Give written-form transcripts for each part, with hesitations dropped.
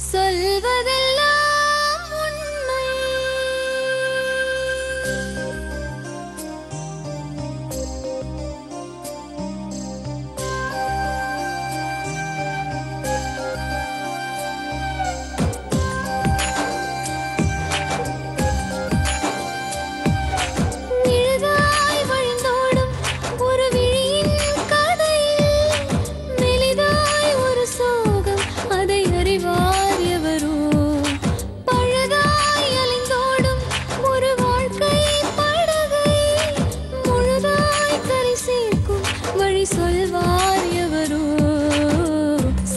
சொல்வதெல்லாம் உண்மை. நிழலாய் வழிந்தோடும் ஒரு விழியின் கதையில் மெலிதாய் ஒரு சோகம், அதை அறிவார் எவரோ. பழுதாய் அலைந்தோடும் ஒரு வாழ்க்கை படகை முழுதாய் கரை சேர்க்கும் வழி சொல்வார் எவரோ.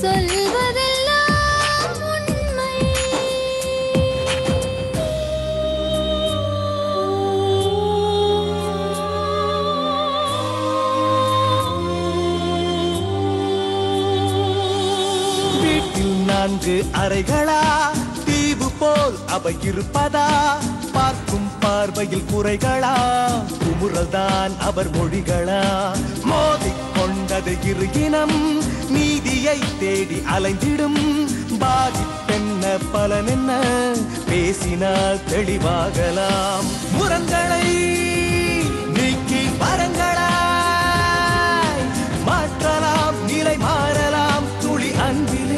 சொல்வதெல்லாம் உண்மை. வீட்டில் 4 அறைகளா, தீவு போல் அவை இருப்பதா? பார்க்கும் பார்வையில் குறைகளா, குமுறல்தான் அவர் மொழிகளா? மோதிக்கொண்டது இரு இனம், நீதியை தேடி அலைந்திடும். பாதிப்பென்ன பலனென்ன, பேசினால் தெளிவாகலாம். முரண்களை நீக்கி வரங்களாய் மாற்றலாம், நிலை மாறலாம் துளி அன்பிலே.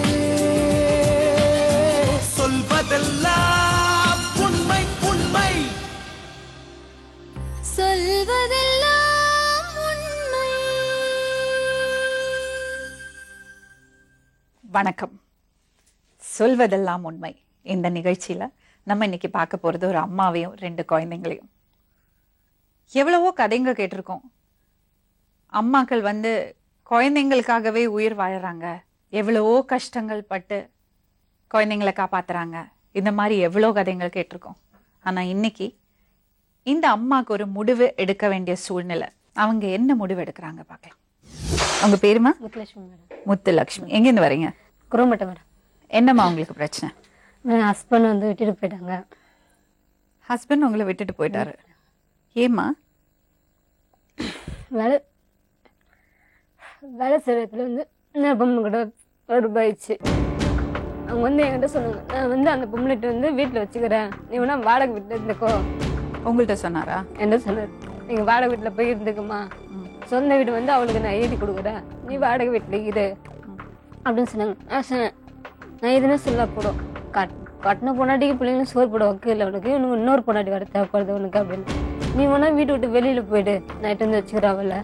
சொல்வதெல்லாம் உண்மை உண்மை. சொல்வதெல்லாம் உண்மை. வணக்கம். சொல்வதெல்லாம் உண்மை. இந்த நிகழ்ச்சியில நம்ம இன்னைக்கு பார்க்க போறது ஒரு அம்மாவையும் 2 குழந்தைங்களையும். எவ்வளவோ கதைங்க கேட்டிருக்கோம். அம்மாக்கள் குழந்தைங்களுக்காகவே உயிர் வாழறாங்க, எவ்வளவோ கஷ்டங்கள் பட்டு குழந்தைங்களை காப்பாத்துறாங்க. இந்த மாதிரி எவ்வளோ கதைகள் கேட்டிருக்கோம். ஆனா இன்னைக்கு இந்த அம்மாவுக்கு ஒரு முடிவு எடுக்க வேண்டிய சூழ்நிலை. அவங்க என்ன முடிவு எடுக்கிறாங்க பார்க்கலாம். உங்க பேருமா? முத்துலட்சுமி மேடம். முத்துலட்சுமி. எங்கேருந்து வரீங்க? குரோம்பட்டை மேடம். என்னம்மா உங்களுக்கு பிரச்சனை? என் ஹஸ்பண்ட் விட்டுட்டு போயிட்டாங்க. ஹஸ்பண்ட் உங்களை விட்டுட்டு போயிட்டாரு. ஏம்மா? வேலை வேலை செய்யறதுல நான் பொண்ணு கூட ரூபாயிடுச்சு. அவங்க என்கிட்ட சொன்னாங்க, நான் அந்த பொம்பளைட்டு வீட்டில் வச்சுக்கிறேன், நீ வேணா வாடகை வீட்டில் இருந்துக்கோ. உங்கள்கிட்ட சொன்னாரா? என்ன சொன்னார், நீங்கள் வாடகை வீட்டில் போய் இருந்துக்குமா, சொந்த வீடு அவளுக்கு நான் எழுதி கொடுக்குறேன், நீ வாடகை வீட்டில் இரு அப்படின்னு சொன்னாங்க. நான் சொன்னேன், நான் எதுனா சொல்ல போடும், கட்டின பொண்டாட்டிக்கு பிள்ளைங்களும் சோறு போட வைக்கல உனக்கு, இன்னும் இன்னொரு பொண்டாட்டி வர தேவைப்படுது உனக்கு அப்படின்னு. நீ வேணா வீட்டு விட்டு வெளியில் போயிடு, நைட்டு வச்சுக்கிறா அவளை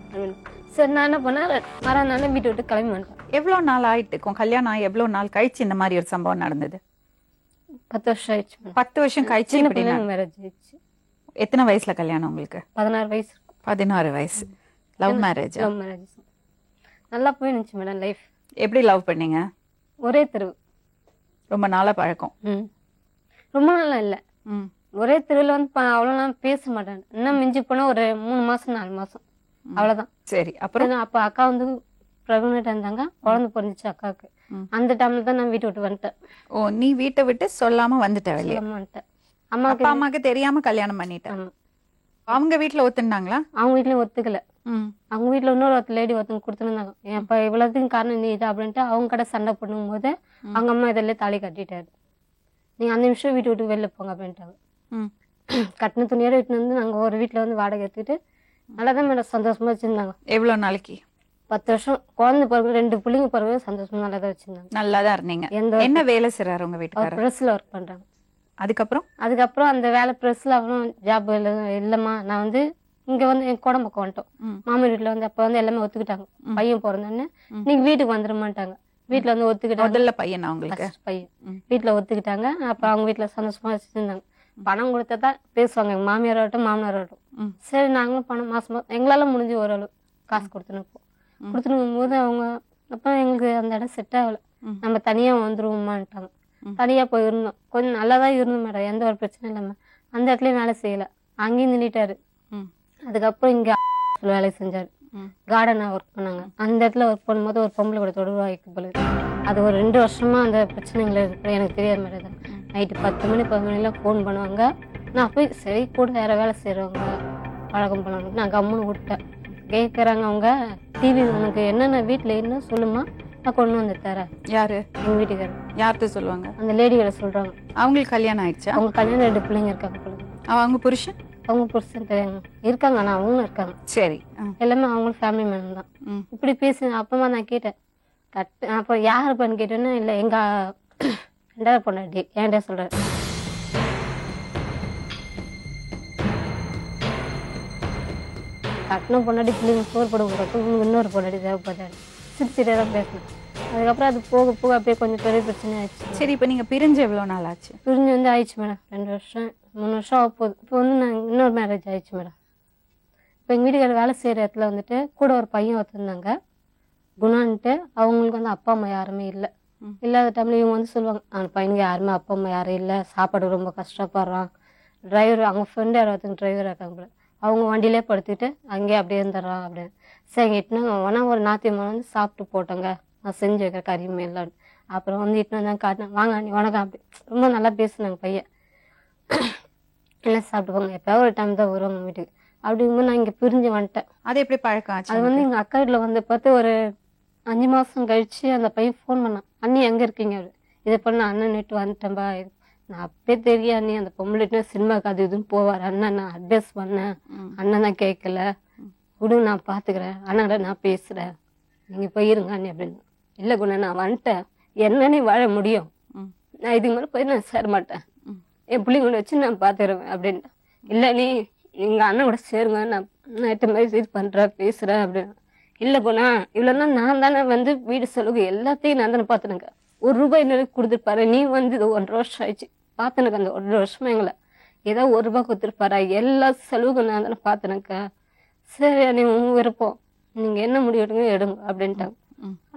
அப்படின்னு. சரி, நான் என்ன பண்ணேன், மறுநாள் வீட்டை விட்டு கிளம்பி வந்துட்டேன். எவ்வளோ நாள் ஆயிட்டு கல்யாணம் ஆகி? எவ்வளோ நாள் கழிச்சு இந்த மாதிரி ஒரு சம்பவம் நடந்தது? 10 வருஷம் ஆயிடுச்சு. 10 வருஷம் கழிச்சு மேரேஜ் ஆயிடுச்சு. எத்தனை வயசுல கல்யாணம் உங்களுக்கு? 16 வயசு. 16 வயசு. Love marriage? Love marriage. நல்லா போயிருந்துச்சு மேடம் லைஃப். எப்படி லவ் பண்ணீங்க? ஒரே தெருவு. ரொம்ப நாளா பழக்கம்? ரொம்ப நாளா இல்லை, ஒரே தெருவில் அவ்வளோ நான் பேச மாட்டேன். இன்னும் மிஞ்சி போனா ஒரு 3 மாசம் 4 மாசம் அவ்வளவுதான். சரி. அப்புறம் அப்ப அக்கா பிரெக்னெண்டா இருந்தாங்க, குழந்தை பிறந்துச்சு அக்காவுக்கு. அந்த டைம்ல தான் நான் வீட்டை விட்டு வந்துட்டேன். ஓ, நீ வீட்டை விட்டு சொல்லாம வந்துட்ட வெளியே? வந்துட்டேன். அப்பா அம்மாக்கு தெரியாம கல்யாணம் பண்ணிட்டேன். அவங்க வீட்டுல ஒத்துண்டாங்களா? அவங்க வீட்டுல ஒத்துக்கல. அவங்க வீட்டுல இன்னொரு லேடி ஒருத்தங்க கொடுத்துருந்தாங்க. இப்ப இவ்வளவுக்கும் காரணம் நீ இது அப்படின்ட்டு அவங்க கடை சண்டை பண்ணும் போது அவங்க அம்மா இதெல்லாம் தாலி கட்டிட்டாரு. நீங்க 5 நிமிஷம் வீட்டு விட்டு வெளில போங்க அப்படின்ட்டாங்க. கட்டின துணியோட வீட்டுல நாங்க ஒரு வீட்டுல வாடகை எடுத்துக்கிட்டு நல்லாதான் மேடம் சந்தோஷமா வச்சிருந்தாங்க. எவ்வளவு நாளைக்கு? 10 வருஷம். குழந்தை பிறகு 2 பிள்ளைங்க பிறகு சந்தோஷமா நல்லாதான் வச்சிருந்தாங்க. நல்லாதான் இருந்தீங்க. என்ன வேலை செய்யறாரு உங்க வீட்டுக்காரர்? பிரஸ்ல ஒர்க் பண்றாங்க. அதுக்கப்புறம் அந்த வேலை பிரஸ்ல அப்புறம் ஜாப் இல்லம்மா, நான் இங்க என் குடம்பக்கம் வந்துட்டோம். மாமி வீட்டுல அப்ப எல்லாமே ஒத்துக்கிட்டாங்க. பையன் பிறந்தோன்னு நீங்க வீட்டுக்கு வந்துடமாட்டாங்க. வீட்டுல ஒத்துக்கிட்டாங்க. முதல்ல பையனா உங்களுக்கு? பையன் வீட்டுல ஒத்துக்கிட்டாங்க. அப்ப அவங்க வீட்டுல சந்தோஷமா வச்சிருந்தாங்க. பணம் கொடுத்ததான் பேசுவாங்க எங்க மாமியாராகட்டும் மாமனாராகட்டும். சரி, நாங்களும் பணம் மாசமா எங்களால முடிஞ்சு ஓரளவு காசு கொடுத்துனுக்கும் போது அவங்க அப்ப எங்களுக்கு அந்த இடம் செட் ஆகல. நம்ம தனியா வந்துருவோமான்ட்டாங்க. தனியா போய் இருந்தோம். கொஞ்சம் நல்லாதான் இருந்தோம் மேடம், எந்த ஒரு பிரச்சனையும் இல்லாம. அந்த இடத்துலயும் வேலை செய்யல, அங்கேயும் நின்றுட்டாரு. அதுக்கப்புறம் இங்க வேலை செஞ்சாரு, கார்டனா ஒர்க் பண்ணாங்க. அந்த இடத்துல ஒர்க் பண்ணும்போது ஒரு பொம்பளை கூட தொடர்பு வாய்க்கு போல. அது ஒரு 2 வருஷமா அந்த பிரச்சனைகள் இருக்கு. எனக்கு தெரியாது மேடம். நைட்டு 10 மணி 10 மணிலாம் ஃபோன் பண்ணுவாங்க. நான் போய் சரி கூட வேற வேலை செய்யறவங்க பழக்கம் பண்ணுவாங்க. நான் கம்முன்னு விட்டேன். கேட்குறாங்க அவங்க, டிவி உனக்கு என்னென்ன வீட்டில் என்ன சொல்லுமா, நான் கொண்டு வந்து தரேன். யாரு? எங்க வீட்டுக்காரர். யார்கிட்ட சொல்லுவாங்க? அந்த லேடிகளை சொல்றாங்க. அவங்களுக்கு கல்யாணம் ஆயிடுச்சா? அவங்க கல்யாணம் 2 பிள்ளைங்க இருக்காங்க போல. அவங்க புருஷன் அவங்க புருஷன் தெரியாங்க இருக்காங்க, ஆனா அவங்களும் இருக்காங்க. சரி. எல்லாமே அவங்களும் ஃபேமிலி மேன் தான். இப்படி பேசி அப்பமா நான் கேட்டேன், அப்போ யாருப்பான்னு கேட்டேன்னா இல்லை எங்க 2வது பொண்டாட்டி என்கிட்ட சொல்றாரு. கட்டின பொண்டாட்டி பிள்ளைங்க சோறு போடுறதுக்கு உங்களுக்கு இன்னொரு பொண்டாட்டி தேவைப்படாது. சிரிச்சிட்டே தான் பேசணும். அதுக்கப்புறம் அது போக போக அப்படியே கொஞ்சம் பெரிய பிரச்சனை ஆயிடுச்சு. சரி, இப்போ நீங்க பிரிஞ்சு எவ்வளவு நாள் ஆச்சு? பிரிஞ்சு வந்து ஆயிடுச்சு மேடம் 2 வருஷம் 3 வருஷம் ஆக போகுது. இப்போ வந்து நான் இன்னொரு மேரேஜ் ஆயிடுச்சு மேடம். இப்போ எங்கள் வீட்டுக்காரர் வேலை செய்கிற இடத்துல வந்துட்டு கூட ஒரு பையன் ஒருத்தருந்தாங்க குணான்ட்டு. அவங்களுக்கு வந்து அப்பா அம்மா யாருமே இல்லை. இல்லாத டைம்ல இவங்க வந்து சொல்லுவாங்க, அந்த பையனுக்கு யாருமே அப்பா அம்மா யாரும் இல்லை, சாப்பாடு ரொம்ப கஷ்டப்படுறான். டிரைவர் அவங்க ஃப்ரெண்டு யாராவது டிரைவர் இருக்காங்க போல, அவங்க வண்டியிலே படுத்துட்டு அங்கேயே அப்படியே இருந்துடுறான் அப்படின்னு. சரி இட்டுனாங்க வேணா ஒரு நாத்தியம்மா வந்து சாப்பிட்டு போட்டோங்க, நான் செஞ்சு வைக்கிற கறியுமே இல்லான்னு. அப்புறம் வந்து இட்டுன்னு வந்தாங்க காட்டினாங்க, வாங்க நீ வணக்கம் அப்படி ரொம்ப நல்லா பேசுனாங்க பையன். எல்லாம் சாப்பிட்டு போங்க, எப்போயாவது ஒரு டைம் தான் வருவாங்க வீட்டுக்கு. அப்படிங்கும்போது நான் இங்கே பிரிஞ்சு வந்துட்டேன். அது எப்படி பழக்கம் ஆச்சு? அது வந்து எங்கள் அக்கா வீட்டில் வந்து பார்த்து ஒரு 5 மாதம் கழிச்சு அந்த பையன் ஃபோன் பண்ணான், அண்ணி எங்கே இருக்கீங்க அப்படி. இதை பண்ண அண்ணன் நேற்று வந்துட்டேன்பா. நான் அப்படியே தெரியும் அண்ணி அந்த பொம்பளைட்டு சினிமாக்கு அது இதுன்னு போவார். அண்ணன் நான் அட்வைஸ் பண்ணேன், அண்ணன் தான் கேட்கல, விடுங்க நான் பார்த்துக்கிறேன், அண்ணாட நான் பேசுகிறேன், நீங்கள் போயிருங்க அண்ணி அப்படின்னு. இல்லை குணா நான் வந்துட்டேன், என்னன்னு வாழ முடியும், நான் இதுக்கு மேலே போய் நான் சேர மாட்டேன், என் பிள்ளைங்கள வச்சு நான் பார்த்துருவேன் அப்படின்ட்டு. இல்லை நீ எங்கள் அண்ணன் கூட சேருங்க, நான் நைட்டு மாதிரி இது பண்ணுறேன் பேசுகிறேன் அப்படின்னு. இல்லை குணா இவ்வளோனா நான் தானே வந்து வீடு செலவு எல்லாத்தையும் நான் தானே பார்த்துனுங்க, 1 ரூபாய் இன்னொரு கொடுத்துருப்பாரு, நீ வந்து இது 1.5 வருஷம் ஆயிடுச்சு பார்த்துனுக்க, அந்த 1.5 வருஷமா எங்களை ஏதோ 1 ரூபாய் கொடுத்துருப்பாரா, எல்லா செலவுக்கும் நான் தானே பார்த்துனுக்க, சரி நீ உங்க விருப்பம், நீங்க என்ன முடிவு எடுங்க எடுங்க அப்படின்ட்டாங்க.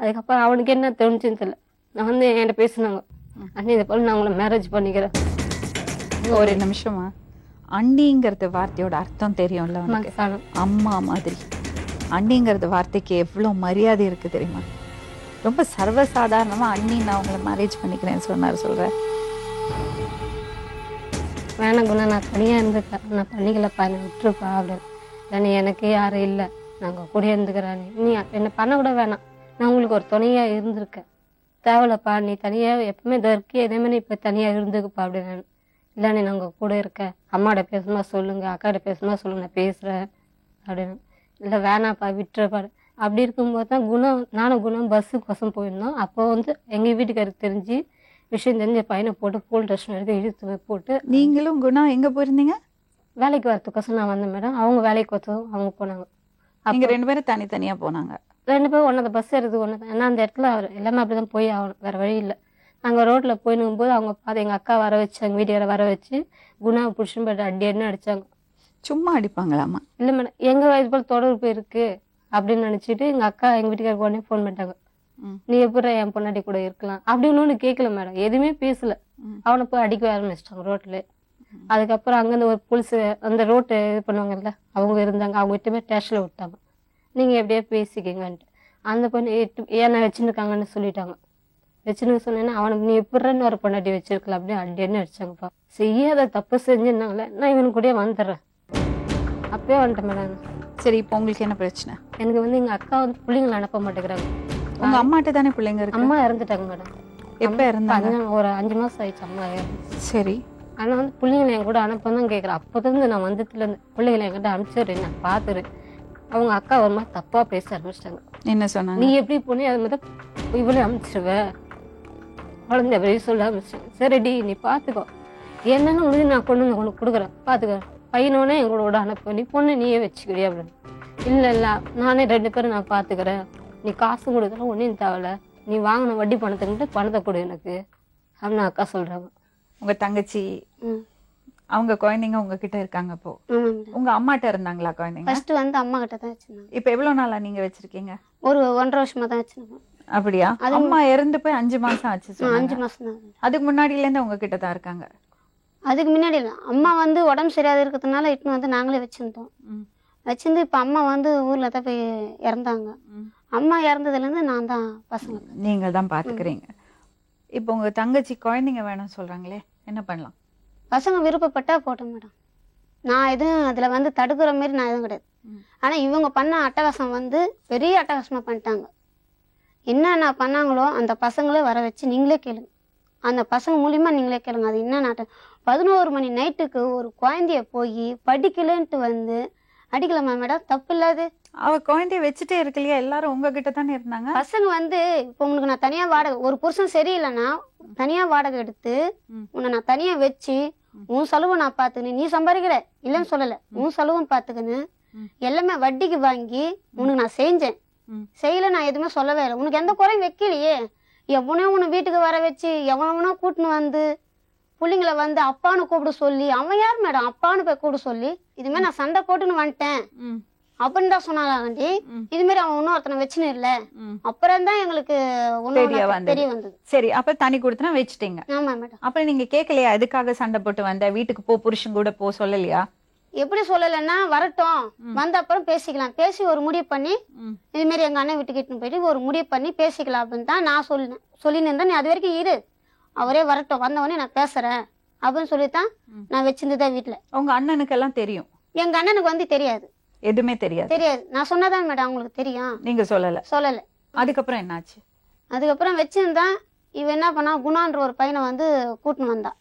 அதுக்கப்புறம் அவனுக்கு என்ன தோணுச்சுன்னு தெரியல, நான் வந்து என்கிட்ட பேசினாங்க, அண்ணி இதை போல நான் உங்களை மேரேஜ் பண்ணிக்கிறேன். ஒரு நிமிஷமா, அண்ணிங்கிறது வார்த்தையோட அர்த்தம் தெரியும்ல உனக்கு? அம்மா மாதிரி. அண்ணிங்கிறது வார்த்தைக்கு எவ்வளோ மரியாதை இருக்கு தெரியுமா? ரொம்ப சர்வசாதாரணமா அண்ணி நான் உங்களை மேரேஜ் பண்ணிக்கிறேன்னு சொன்னார். சொல்றேன் வேணாம் குணா நான் தனியாக இருந்துட்டேன், நான் பண்ணிக்கலப்பா என்னை விட்டுருப்பா அப்படின்னு. இல்லை நீ எனக்கு யாரும் இல்லை, நாங்கள் கூட இருந்துக்கிறேன், நீ என்னை பண்ண கூட வேணாம், நான் உங்களுக்கு ஒரு துணையாக இருந்திருக்கேன், தேவையில்லப்பா நீ தனியாக எப்பவுமே இதை இருக்கே இதே மாதிரி இப்போ தனியாக இருந்துக்குப்பா அப்படின்னு. இல்லை நீ நாங்கள் கூட இருக்கேன், அம்மாட்ட பேசணுமா சொல்லுங்க, அக்காட்ட பேசணுமா சொல்லுங்க, நான் பேசுகிறேன் அப்படின்னு. இல்லை வேணாப்பா விட்டுறப்பா. அப்படி இருக்கும்போது தான் குணம் நானும் குணம் பஸ்ஸுக்கோசம் போயிருந்தோம். அப்போ வந்து எங்கள் வீட்டுக்காருக்கு தெரிஞ்சு விஷயம் தெரிஞ்ச பையனை போட்டு போல் ஸ்டேஷன் எடுத்து இழுத்து போட்டு. நீங்களும் குணா எங்கே போயிருந்தீங்க? வேலைக்கு வரத்துக்கோசம் நான் வந்தேன் மேடம், அவங்க வேலைக்கு ஒருத்தரும் அவங்க போனாங்க. நீங்க 2 பேரும் தனித்தனியாக போனாங்க? 2 பேரும் ஒன்றா பஸ் எடுத்து ஒன்று தான். ஏன்னா அந்த இடத்துல அவர் எல்லாமே அப்படி தான் போய் ஆகணும், வேறு வழி இல்லை. நாங்கள் ரோட்டில் போயினுக்கும் போது அவங்க பார்த்து எங்கள் அக்கா வர வச்சு எங்கள் வீட்டுக்கார வர வச்சு குணாவை பிடிச்சுன்னு போய்ட்டு அடின்னு அடித்தாங்க. சும்மா அடிப்பாங்களாமா? இல்லை மேடம், எங்கள் வயசு போல் தொடர்பு இருக்கு அப்படின்னு நினச்சிட்டு எங்கள் அக்கா எங்கள் வீட்டுக்காரருக்கு உடனே ஃபோன் பண்ணிட்டாங்க, நீ எப்படி என் பொண்டாட்டி கூட இருக்கலாம் அப்படின்னு ஒன்று கேட்கல மேடம், எதுவுமே பேசல. அவனை போய் அடிக்க ஆரம்பிச்சிட்டாங்க ரோட்டில். அதுக்கப்புறம் அங்கேருந்து ஒரு போலீஸ் அந்த ரோட்டு இது பண்ணுவாங்கல்ல அவங்க இருந்தாங்க, அவங்க கிட்டமே ஸ்டேஷனில் விட்டாங்க, நீங்கள் எப்படியா பேசிக்கிங்கன்ட்டு. அந்த பொண்ணு ஏன்னா வச்சுருக்காங்கன்னு சொல்லிட்டாங்க. வச்சுன்னு சொன்னேன்னா அவனுக்கு நீ எப்படின்னு ஒரு பொண்டாட்டி வச்சிருக்கலாம் அப்படின்னு அடின்னு அடிச்சாங்கப்பா. செய்யாத தப்பு செஞ்சுருந்தாங்களே, நான் இவனுக்கு கூட வந்துடுறேன் அப்பயே வந்துட்டேன் மேடம். சரி, இப்போ உங்களுக்கு என்ன பிரச்சனை? எனக்கு வந்து எங்கள் அக்கா வந்து பிள்ளைங்களை அனுப்ப மாட்டேங்கிறாங்க. உங்க அம்மாட்ட தானே பிள்ளைங்க இருக்கு? அம்மா இறந்துட்டாங்க மேடம். எப்போ இருந்தாங்க? ஒரு 5 மாதம் ஆயிடுச்சு அம்மா இறந்து. சரி. ஆனால் வந்து பிள்ளைங்களை என் கூட அனுப்பதான் கேட்குறேன். அப்போதான் நான் வந்ததுலேருந்து பிள்ளைங்களை என்கிட்ட அனுப்பிச்சிடுறேன், நான் பார்த்துறேன். அவங்க அக்கா ஒரு மாதிரி தப்பாக பேச ஆரம்பிச்சிட்டாங்க. என்ன சொன்னாங்க? நீ எப்படி போனே அது மாதிரி இவ்வளோ அனுப்பிச்சிருவ குழந்தை அப்படியே சொல்ல ஆரம்பிச்சிட்டாங்க. சரிடி நீ பார்த்துக்கோ, என்னன்னு முடிஞ்சு நான் கொண்டு வந்து உனக்கு கொடுக்குறேன் பார்த்துக்கோ, பையனோடனே எங்களோட அனுப்ப, நீ பொண்ணு நீயே வச்சுக்கிறியா அப்படின்னு. இல்லை இல்லை நானே 2 பேரும் நான் பார்த்துக்கிறேன், நீ காசு கொடுத்தாலும் ஒன்றும் தேவையில்ல, நீ வாங்கின வட்டி பணத்துக்கிட்ட பணத்தை கொடு எனக்கு அப்படின்னு அக்கா சொல்கிறாங்க. உங்க தங்கச்சி அவங்க குழந்தைங்க உங்ககிட்ட இருக்காங்க? அப்போ உங்க அம்மாட்ட இருந்தாங்களா குழந்தைங்க? ஃபர்ஸ்ட் வந்து அம்மா கிட்ட தான் வச்சிருந்தாங்க. இப்போ எவ்வளவு நாளா நீங்க வச்சிருக்கீங்க? ஒரு 1.5 வருஷமா தான் வச்சிருக்கோம். அப்படியா? அம்மா இறந்து போய் 5 மாசம் ஆச்சு. 5 மாசம் தான். அதுக்கு முன்னாடில இருந்து உங்ககிட்ட தான் இருக்காங்க? அதுக்கு முன்னாடி இல்லை, அம்மா வந்து உடம்பு சரியாத இருக்கிறதுனால இட்டுன்னு வந்து நாங்களே வச்சிருந்தோம். வச்சிருந்து இப்போ அம்மா வந்து ஊர்ல தான் போய் இறந்தாங்க. அம்மா இறந்ததுலேருந்து நான் தான் பசங்க நீங்க தான் பாத்துக்கிறீங்க. இப்போ உங்க தங்கச்சி குழந்தைங்க வேணும்னு சொல்றாங்களே, என்ன பண்ணலாம்? பசங்க விருப்பப்பட்டா போட்டோம் மேடம், நான் எதுவும் அதில் வந்து தடுக்கிற மாரி நான் எதுவும் கிடையாது. ஆனால் இவங்க பண்ண அட்டகாசம் வந்து பெரிய அட்டகாசமாக பண்ணிட்டாங்க. என்னென்ன பண்ணாங்களோ அந்த பசங்களே வர வச்சு நீங்களே கேளுங்க. அந்த பசங்க மூலியமா நீங்களே கேளுங்க. அது என்ன நாட்டம். 11 மணி நைட்டுக்கு ஒரு குழந்தைய போய் படிக்கலன்ட்டு வந்து அடிக்கலாமா மேடம்? தப்பு இல்லாது. அவ குழந்தைய வச்சுட்டே இருக்கு இல்லையா? எல்லாரும் உங்ககிட்ட தானே இருந்தாங்க. பசங்க வந்து இப்போ உங்களுக்கு நான் தனியா வாடகை, ஒரு புருஷன் சரியில்லைன்னா தனியா வாடகை எடுத்து உன்னை நான் தனியா வச்சு உன் செலவு நான் பாத்துக்கணும். நீ சம்பாதிக்கல இல்லைன்னு சொல்லல, உன் செலவும் பாத்துக்கணும். எல்லாமே வட்டிக்கு வாங்கி உனக்கு நான் செஞ்சேன். செய்யல நான் எதுவுமே சொல்லவே இல்லை. உனக்கு எந்த குறையும் வைக்கலையே. எவனோ உன்னை வீட்டுக்கு வர வச்சு எவனோ கூட்டின்னு வந்து பிள்ளைங்களை வந்து அப்பான்னு கூப்பிட சொல்லி, அவன் யார் மேடம் அப்பான்னு போய் கூப்பிட சொல்லி, இதுமாதிரி நான் சண்டை போட்டுன்னு வந்துட்டேன் அப்படின்னு தான் சொன்னாங்க. இது மாதிரி அவன் இன்னொருத்தனை வச்சுன்னு இல்ல. அப்புறம் தான் எங்களுக்கு தெரிய வந்தது. சரி, அப்ப தனி கொடுத்தனா வச்சுட்டீங்க. ஆமா மேடம். அப்புறம் நீங்க கேட்கலையா எதுக்காக சண்டை போட்டு வந்த? வீட்டுக்கு போ, புருஷன் கூட போ சொல்லலையா? எப்படி சொல்லலைன்னா, வரட்டும் வந்த அப்புறம் பேசிக்கலாம், பேசி ஒரு முடிவு பண்ணி இது மாதிரி எங்க அண்ணன் வீட்டுக்கு இட்டுன்னு போயிட்டு ஒரு முடிவு பண்ணி பேசிக்கலாம் அப்படின்னு தான் நான் சொல்லின்னு இருந்தேன். நீ அது வரைக்கும் இரு, அவரே வரட்டும், வந்தவொடனே நான் பேசுறேன் அப்படின்னு சொல்லித்தான் நான் வச்சிருந்ததா வீட்டுல. உங்க அண்ணனுக்கு எல்லாம் தெரியும்? எங்க அண்ணனுக்கு வந்து தெரியாது, எதுவுமே தெரியாது. தெரியாது. நான் சொன்னதான் மேடம் அவங்களுக்கு தெரியும். நீங்க சொல்லல? சொல்லல. அதுக்கப்புறம் என்னாச்சு? அதுக்கப்புறம் வச்சிருந்தான். இவன் என்ன பண்ணா, குணான்ற ஒரு பையனை வந்து கூட்டின்னு வந்தான்.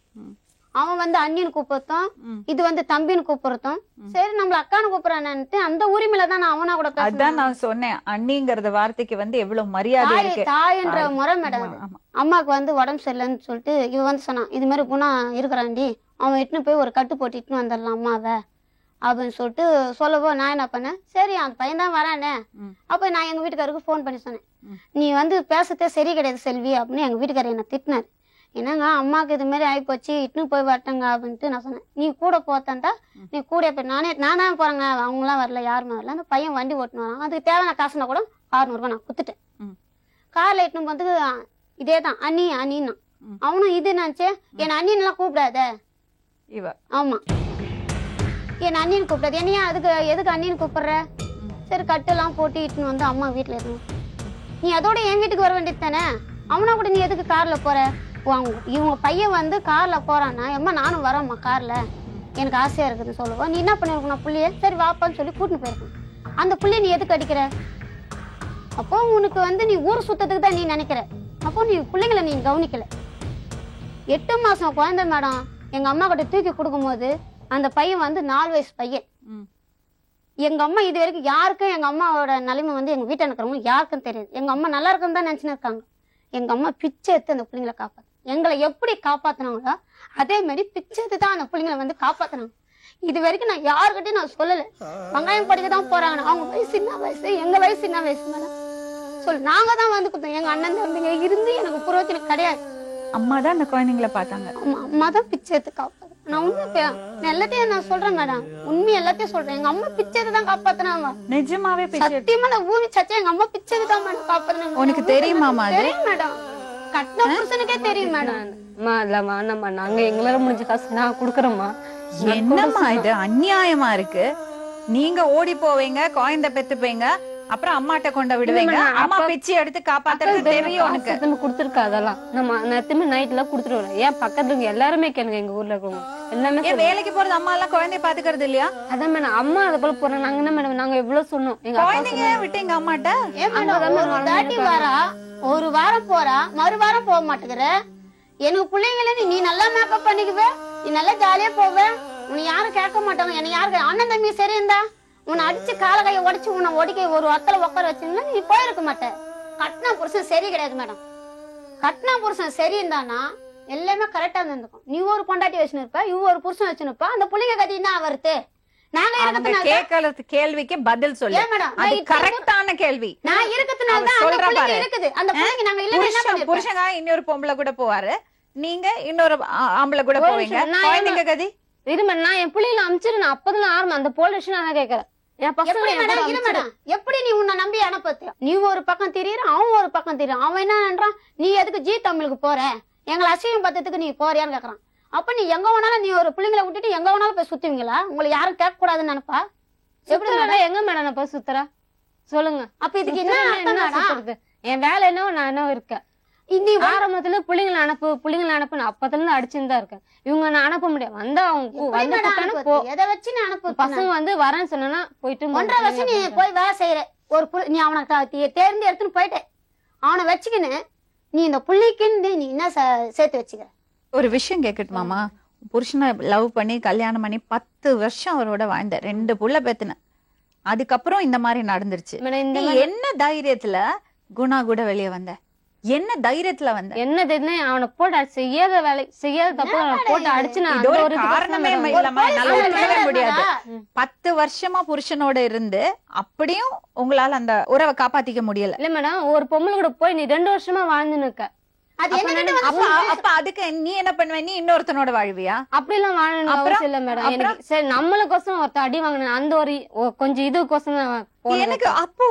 அவன் வந்து அண்ணின்னு கூப்பிடுறதும் இது வந்து தம்பின்னு கூப்பிடுறதும், சரி நம்மள அக்கான்னு கூப்பிடறான்ட்டு அந்த உரிமையில தான் நான் அவனா கூட பேசுறேன். அதான் நான் சொன்னேன், அண்ணிங்கறத வார்த்தைக்கு வந்து எவ்வளவு மரியாதை இருக்கு. தாயன்ற முறை மேடம். அம்மாக்கு வந்து உடம்பு சரியில்லைன்னு சொல்லிட்டு இவ வந்து சொன்னான், இது மாதிரி குணா இருக்கிறாண்டி, அவன் இட்டுன்னு போய் ஒரு கட்டு போட்டு இட்டுன்னு வந்துடலாம் அம்மாவை அப்படின்னு சொல்லிட்டு சொல்லவோ, நான் என்ன பண்ணேன், சரி அந்த பையன் தான் வரானே. அப்ப நான் எங்க வீட்டுக்காருக்கு போன் பண்ணி சொன்னேன், நீ வந்து பேசுறதே சரி கிடையாது செல்வி அப்படின்னு. எங்க வீட்டுக்காரர் என்ன திட்டினாரு. என்னங்க அம்மாக்கு இது மாதிரி ஆயிப்போச்சு, இட்டுன்னு போய் வரட்டங்க அப்படின்ட்டு நான் சொன்னேன். நீ கூட போத்தான்டா, நீ கூட போய் நானே போறேங்க, அவங்களாம் வரல, யாருமே வரல. அந்த பையன் வண்டி ஓட்டுன்னு வரான், அதுக்கு தேவையான காசுனா கூட 600 ரூபாய் நான் குத்துட்டேன். கார்ல இட்டுன்னு வந்து இதே தான் அண்ணின்னா. அவனும் இது நினைச்சே, என் அண்ணின்லாம் கூப்பிடாத இவ. ஆமா, என் அண்ணின்னு கூப்பிடாது. என்னையா அதுக்கு எதுக்கு அண்ணின்னு கூப்பிடுற? சரி கட்டெல்லாம் போட்டு இட்டுன்னு வந்து அம்மா வீட்டுல இருக்கணும். நீ அதோட என் வீட்டுக்கு வர வேண்டியது தானே. அவனா கூட நீ எதுக்கு கார்ல போற? இவங்க பையன் வந்து கார்ல போறான்னா, எம்மா நானும் வரேம்மா கார்ல, எனக்கு ஆசையா இருக்குதுன்னு சொல்லுவோம். நீ என்ன பண்ணிருக்கணும் புள்ளைய? சரி வாப்பான்னு சொல்லி கூட்டின்னு போயிருக்கணும். அந்த புள்ளைய நீ எதுக்கு அடிக்கிற? அப்போ உனக்கு வந்து நீ ஊர் சுத்தத்துக்கு தான் நீ நினைக்கிற. அப்போ நீ பிள்ளைங்களை நீ கவனிக்கல. 8 மாசம் குழந்தை மேடம் எங்க அம்மா கிட்ட தூக்கி கொடுக்கும் போது அந்த பையன் வந்து 4 வயசு பையன். எங்க அம்மா இது வரைக்கும் யாருக்கும் எங்க அம்மாவோட நிலைமை வந்து எங்க வீட்டை இருக்கிறவங்க யாருக்கும் தெரியாது. எங்க அம்மா நல்லா இருக்குன்னு தான் நினைச்சுன்னு இருக்காங்க. எங்க அம்மா பிச்சை எடுத்து அந்த பிள்ளைங்களை காப்பாத்து, எங்களை எப்படி காப்பாத்தினாங்களோ அதே மாதிரி பிச்சை எடுத்து தான் அந்த பிள்ளைங்களை வந்து காப்பாத்தினாங்க. இது வரைக்கும் நான் யாருக்கிட்டையும் நான் சொல்லல. வெங்காயம் படிக்க தான் போறாங்க. அவங்க வயசு என்ன வயசு, எங்க வயசு என்ன வயசு மேடம் சொல்லு. நாங்க தான் வந்து கொடுத்தோம். எங்க அண்ணன் தம்பிங்க இருந்து எனக்கு புரோஜனம் கிடையாது. அம்மா தான் அந்த குழந்தைங்களை பார்த்தாங்க. அம்மா தான் பிச்சை எடுத்து காப்பாத்து. நான் உண்மை எல்லாத்தையும் நான் சொல்றேன் மேடம், உண்மை எல்லாத்தையும் சொல்றேன். எங்க அம்மா பிச்சை தான் காப்பாத்தினாங்க. நிஜமாவே சத்தியமா நான் ஊமி சச்சா எங்க அம்மா பிச்சை தான் மேடம் காப்பாத்தினாங்க. உனக்கு தெரியுமா? தெரியும் மேடம், கட்டின புருஷனுக்கே தெரியும் மேடம். அம்மா இல்லம்மா, நம்ம நாங்க எங்களால முடிஞ்ச காசு நான் குடுக்கறோம்மா. என்னம்மா இது அநியாயமா இருக்கு? நீங்க ஓடி போவீங்க, குழந்தை பெத்துப்பீங்க, அப்புறம் அம்மாட்ட கொண்டு விடுவீங்க. அம்மா பிச்சை எடுத்து காப்பாத்துறது தெரியும் உனக்கு. குடுத்துருக்கா அதெல்லாம் நம்ம திரும்ப நைட்ல குடுத்துருவோம். ஏன் பக்கத்துல எல்லாருமே கேளுங்க, எங்க ஊர்ல இருக்கவங்க எல்லாமே. வேலைக்கு போறது அம்மா எல்லாம் குழந்தைய பாத்துக்கிறது இல்லையா? அதான் மேடம், அம்மா அது போல போறோம். நாங்க என்ன மேடம், நாங்க எவ்வளவு சொன்னோம் எங்க குழந்தைங்க விட்டு எங்க அம்மாட்ட. ஒரு வாரம் போறா, மறு வாரம் போக மாட்டேங்கிற. எனக்கு பிள்ளைங்கள நீ நல்லா மேக்கப் பண்ணிக்குவ, நீ நல்லா ஜாலியா போவ, உன்னை யாரும் கேட்க மாட்டாங்க. என்ன யாருக்கு அண்ணன் தம்பி சரி இருந்தா உன்னை அடிச்சு கால கையை உடைச்சு உன்னை ஒடிக்க ஒரு வத்தல உட்கார வச்சிருந்தா நீ போயிருக்க மாட்டேன். கட்டினா புருஷன் சரி கிடையாது மேடம். கட்டினா புருஷன் சரி இருந்தானா எல்லாமே கரெக்டா இருந்திருக்கும். நீ ஒரு பொண்டாட்டி வச்சுன்னு இருப்ப, இவ ஒரு புருஷன் வச்சுன்னு இருப்ப. அந்த பிள்ளைங்க கட்டி என்ன வருது? நாங்க கேட்கறது கேள்விக்கு பதில் சொல்லு. அது கரெக்டான கேள்வி. நான் இருக்கிறதுனால தான் அந்த பிள்ளைங்க இருக்குது. அந்த பிள்ளைங்க நாங்க இல்ல என்ன பண்ணுவோம்? புருஷங்க இன்னொரு பொம்பளை கூட போவாரு, நீங்க இன்னொரு ஆம்பளை கூட போவீங்க. குழந்தைங்க கதி இருமா, நான் என் பிள்ளைகளை அனுப்பிச்சிரு. நான் அப்பதான் ஆரம்பம் அந்த போலீஸ் நான் கேட்கறேன். எப்படி நீ உன்னை நம்பி அனுப்பத்தியா? நீ ஒரு பக்கம் தெரியற, அவன் ஒரு பக்கம் தெரியறான். அவன் என்னன்றான், நீ எதுக்கு ஜி தமிழுக்கு போற, எங்களை அசிங்கம் பத்தத்துக்கு நீ போறியான்னு கேக்குறான். அப்ப நீ எங்க வேணாலும் நீ ஒரு பிள்ளைங்களை விட்டுட்டு எங்க வேணாலும் போய் சுத்துவீங்களா? உங்களை யாரும் கேட்க கூடாதுன்னு நினைப்பா? எப்படி எங்க மேடம் நான் போய் சுத்துறா சொல்லுங்க. அப்ப இதுக்கு என்ன? என் வேலை என்ன, நான் என்ன இருக்கேன். ஆரம்பத்துல பிள்ளைங்களை அனுப்புன்னு அப்பத்துல இருந்து அடிச்சுதான் இருக்கேன். இவங்க நான் அனுப்ப முடியாது. வந்தா அவங்க எதை வச்சு நீ அனுப்பு? பசங்க வந்து வரேன்னு சொன்னா போயிட்டு 1.5 வருஷம் நீ போய் வேலை செய்யற ஒரு நீ அவனை தேர்ந்து எடுத்துன்னு போயிட்டே. அவனை வச்சுக்கின்னு நீ இந்த புள்ளிக்குன்னு நீ என்ன சேர்த்து வச்சுக்க. ஒரு விஷயம் கேட்கட்டுமாமா, புருஷனை லவ் பண்ணி கல்யாணம் பண்ணி 10 வருஷம் அவரோட வாழ்ந்த, 2 புள்ள பெத்துன, அதுக்கப்புறம் இந்த மாதிரி நடந்துருச்சு. மேடம் இந்த நீ என்ன தைரியத்துல குணா கூட வெளியே வந்த? என்ன தைரியத்துல வந்த? என்ன தெரியுது அவனை போட்டு அடிச்சு செய்யாத தப்பு அவனை போட்டு அடிச்சு நான் இது அந்த ஒரு ஒரு காரணமே இல்லாம என்னால ஒத்துக்கவே முடியாது. 10 வருஷமா புருஷனோட இருந்து அப்படியும் உங்களால அந்த உறவை காப்பாத்திக்க முடியல. இல்ல மேடம், ஒரு பொம்பளை கூட போய் நீ 2 வருஷமா வாழ்ந்துன்னு இருக்க. அது என்ன அப்ப அதுக்கு நீ என்ன பண்ணுவ? நீ இன்னொருத்தனோட வாழ்வியா? அப்படி எல்லாம் வாழணும் அவசியம் இல்ல மேடம். எனக்கு சரி நம்மளுக்கோசம் ஒருத்த அடி வாங்கின அந்த ஒரு கொஞ்சம் இதுக்கோசம் எனக்கு அப்போ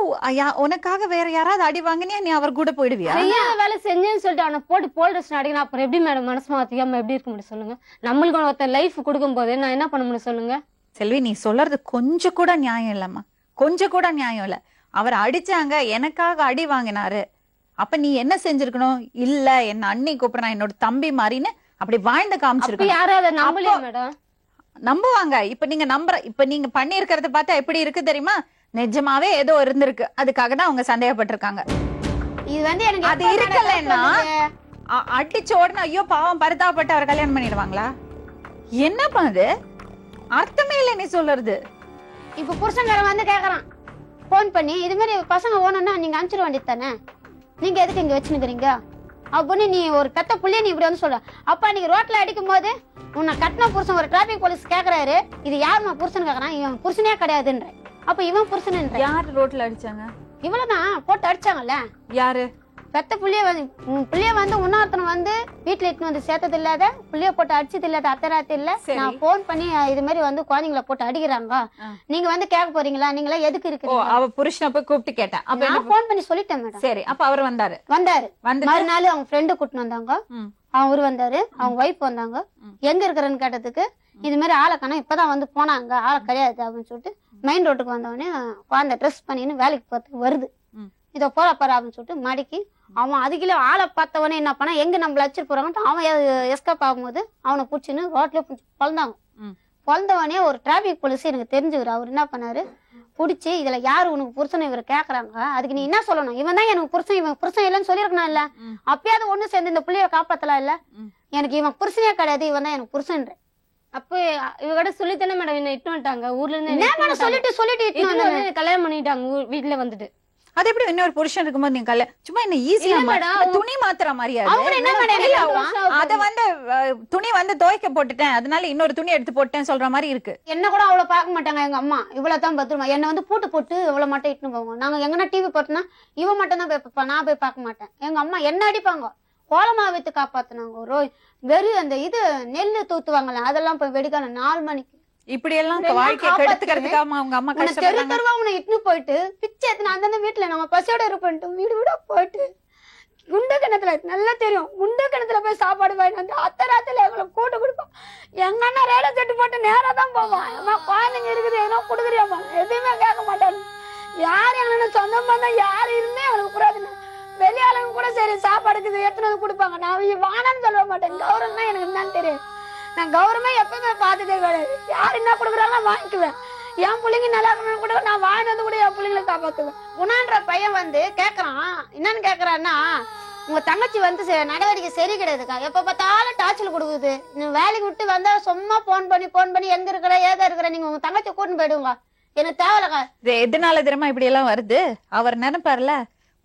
உனக்காக வேற யாராவது அடி வாங்கினியா நீ அவர் கூட போயிடுவியா? செய்யாத வேலை செஞ்சேன்னு சொல்லிட்டு அவனை போட்டு போல்டர்ஸ் அடிக்கணும். அப்புறம் எப்படி மேடம் மனசு மாத்திக்காம எப்படி இருக்க முடியும் சொல்லுங்க? நம்மளுக்கு ஒருத்த லைஃப் கொடுக்கும் போது நான் என்ன பண்ண முடியும் சொல்லுங்க? செல்வி, நீ சொல்றது கொஞ்சம் கூட நியாயம் இல்லம்மா, கொஞ்சம் கூட நியாயம் இல்ல. அவர் அடிச்சாங்க, எனக்காக அடி வாங்கினாரு, அப்ப நீ என்ன செஞ்சிருக்கணும்? இல்ல என்ன அண்ணி கூப்பிடுறா, என்னோட தம்பி மாதிரின்னு அப்படி வாழ்ந்து காமிச்சிருக்கணும். யாரும் அதை நம்பலையா மேடம்? நம்புவாங்க. இப்ப நீங்க இப்ப நீங்க பண்ணி இருக்கிறத பார்த்தா எப்படி இருக்கு தெரியுமா? நிஜமாவே ஏதோ இருந்திருக்கு, அதுக்காக தான் அவங்க சந்தேகப்பட்டிருக்காங்க. இது வந்து எனக்கு அது இருக்கலன்னா அடிச்ச உடனே ஐயோ பாவம் பரிதாபப்பட்டு அவர் கல்யாணம் பண்ணிடுவாங்களா? என்னப்பா அது? அர்த்தமே இல்லை நீ சொல்றது. இப்ப புருஷன்காரன் வந்து கேக்குறான் போன் பண்ணி, இது மாதிரி பசங்க ஓனன்னா நீங்க அனுப்பிச்சிட வேண்டியது தானே, நீங்க எதுக்கு இங்க வச்சுனுக்குறீங்க அப்படின்னு நீ ஒரு பெத்த புள்ளைய நீ இப்படி வந்து சொல்ற. அப்ப நீங்க ரோட்ல அடிக்கும் போது உன்னை கட்டின புருஷன் ஒரு டிராபிக் போலீஸ் கேக்குறாரு, இது யாருமா புருஷன் கேக்குறான், இவன் புருஷனே கிடையாதுன்ற. அப்ப இவன் புருஷன் யாரு ரோட்ல அடிச்சாங்க? இவ்வளவுதான் போட்டு அடிச்சாங்கல்ல. யாரு? பெத்த புள்ளைய வந்து இன்னொருத்தனை வந்து வீட்டுல இட்டுன்னு வந்து சேர்த்தது இல்லாத, புள்ளைய போட்டு அடிச்சது இல்லாத, அத்தராத்து இல்ல. நான் போன் பண்ணி இது மாதிரி வந்து குழந்தைங்களை போட்டு அடிக்கிறாங்க, நீங்க வந்து கேட்க போறீங்களா, நீங்களா எதுக்கு இருக்கீங்க? அவ புருஷனை போய் கூப்பிட்டு கேட்டேன். அப்ப நான் போன் பண்ணி சொல்லிட்டேன் மேடம். சரி, அப்ப அவர் வந்தாரு. மறுநாள் அவங்க ஃப்ரெண்டு கூட்டின்னு வந்தாங்க, அவரு வந்தாரு, அவங்க ஒய்ஃப் வந்தாங்க. எங்க இருக்கிறேன்னு கேட்டதுக்கு இது மாதிரி ஆளை காணோம், இப்பதான் வந்து போனாங்க, ஆளை கிடையாது அப்படின்னு சொல்லிட்டு மெயின் ரோட்டுக்கு வந்தவொடனே குழந்தை ட்ரெஸ் பண்ணின்னு வேலைக்கு போறதுக்கு வருது, இதை போற பாரு அப்படின்னு சொல்லிட்டு மடிக்கி அவன் அதுக்குள்ள ஆளை பார்த்தவனே என்ன பண்ணா, எங்க நம்மள அடிச்சிட்டு போறாங்கன்னு அவன் எஸ்கேப் ஆகும்போது அவனை பிடிச்சின்னு ரோட்ல பொழந்தாங்க. பொழந்தவனே ஒரு டிராபிக் போலீஸ் எனக்கு தெரிஞ்சுக்கிற, அவர் என்ன பண்ணாரு, பிடிச்சி இதுல யாரு உனக்கு புருஷன் இவரை கேக்குறாங்க, அதுக்கு நீ என்ன சொல்லணும், இவன் தான் எனக்கு புருஷன், இவன் புருஷன் இல்லைன்னு சொல்லிருக்கணும் இல்ல, அப்பயாவது ஒண்ணு சேர்ந்து இந்த புள்ளைய காப்பாத்தலாம் இல்ல, எனக்கு இவன் புருஷனே கிடையாது, இவன் தான் எனக்கு புருஷன்ற. அப்ப இவகிட்ட சொல்லித்தானே மேடம் என்ன இட்டு வந்துட்டாங்க ஊர்ல இருந்து, சொல்லிட்டு கல்யாணம் பண்ணிட்டாங்க வீட்டுல வந்துட்டு. அது எப்படி இன்னொரு புருஷன் இருக்கும்போது நீங்க சும்மா என்ன ஈஸியா துணி மாத்துற மாதிரியா? அத வந்து துணி வந்து துவைக்க போட்டுட்டேன், அதனால இன்னொரு துணி எடுத்து போட்டேன் சொல்ற மாதிரி இருக்கு. என்ன கூட அவ்வளவு பார்க்க மாட்டாங்க எங்க அம்மா, இவ்வளவுதான் பத்திரமா என்ன வந்து பூட்டு போட்டு இவ்வளவு மட்டும் இட்டுன்னு போவாங்க. நாங்க எங்கன்னா டிவி போட்டோம்னா இவன் மட்டும் தான் போய் பார்ப்பேன், நான் போய் பார்க்க மாட்டேன். எங்க அம்மா என்ன அடிப்பாங்க, கோலமா வைத்து காப்பாத்தினாங்க. வெறும் அந்த இது நெல்லு தூத்துவாங்கல்ல, அதெல்லாம் போய் வெடிக்கான 4 மணிக்கு இப்படி எல்லாம் வாழ்க்கையை கெடுத்துக்கிறதுக்காக அவங்க அம்மா தெரு தெருவா உன்னை இட்டுன்னு போயிட்டு பிச்சை எடுத்து அந்தந்த வீட்டுல நம்ம பசியோட இருப்போம், வீடு வீடா போயிட்டு குண்டு கிணத்துல நல்லா தெரியும், குண்டு கிணத்துல போய் சாப்பாடு வாங்கிட்டு வந்து அத்தராத்துல எங்களுக்கு கூட்டு கொடுப்போம். எங்க அண்ணா ரேட செட்டு போட்டு நேரா தான் போவான், குழந்தைங்க இருக்குது எதனா கொடுக்குறியாமா, எதுவுமே கேட்க மாட்டாங்க. யாரு எங்க சொந்தம் பந்தம் யாரு இருந்தே அவனுக்கு புரியாதுன்னு, வெளியாளுங்க கூட சரி சாப்பாடுக்கு எடுத்துன்னு வந்து கொடுப்பாங்க, நான் வானன்னு சொல்ல மாட்டேன். கௌரவம் தான் எனக்கு என்னன்னு தெரியும், நான் கௌரவமே எப்பவுமே பார்த்ததே கிடையாது. யாரு என்ன கொடுக்குறாங்க வாங்கிக்குவேன், என் பிள்ளைங்க நல்லா இருக்கணும்னு கூட நான் வாங்கினது கூட என் பிள்ளைங்களை காப்பாத்துவேன். குணான்ற பையன் வந்து கேக்குறான், என்னன்னு கேக்குறான்னா, உங்க தங்கச்சி வந்து நடவடிக்கை சரி கிடையாதுக்கா, எப்ப பார்த்தாலும் டார்ச்சல் கொடுக்குது, வேலைக்கு விட்டு வந்தா சும்மா போன் பண்ணி எங்க இருக்கிற ஏதா இருக்கிற, நீங்க உங்க தங்கச்சி கூட்டின்னு போயிடுங்க, எனக்கு தேவையில்லக்கா. எதனால தெரியுமா இப்படி எல்லாம் வருது? அவர் நினைப்பாருல,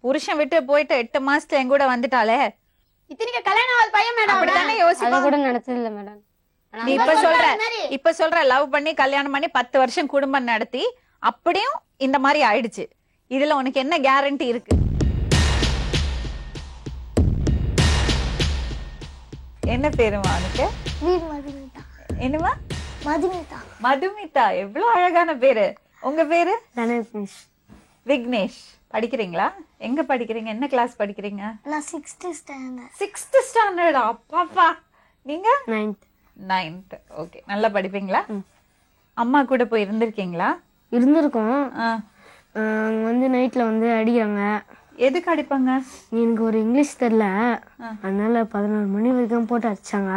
புருஷன் விட்டு போயிட்டு 8 மாசத்துல என் கூட வந்துட்டாலே, இத்தனைக்கு கல்யாணம் ஆகாத பையன் மேடம், அப்படித்தானே யோசிப்பா கூட நினைச்சது இல்ல மேடம். நீ இப்ப சொல்ற லவ் பண்ணி கல்யாணம் பண்ணி 10 வருஷம் குடும்பம் நடத்தி அப்படியும் இந்த மாதிரி ஆயிடுச்சு, இதுல உனக்கு என்ன கேரண்டி இருக்கு? என்ன பேருமா உனக்கு? என்னமா? மதுமிதா. எவ்வளவு அழகான பேரு. உங்க பேரு? விக்னேஷ். படிக்கிறீங்களா? எங்க படிக்கிறீங்க? என்ன கிளாஸ் படிக்கிறீங்க? 6th standard. அப்பாப்பா. நீங்க? 9th. ஓகே. நல்லா படிப்பீங்களா? அம்மா கூட போய் இருந்திருக்கீங்களா? இருந்திருக்கோம். வந்து நைட்ல வந்து அடிக்கிறாங்க. எதுக்கு அடிப்பாங்க? எனக்கு ஒரு இங்கிலீஷ் தெரியல, அதனால 11 மணி வரைக்கும் போட்டு அடிச்சாங்க.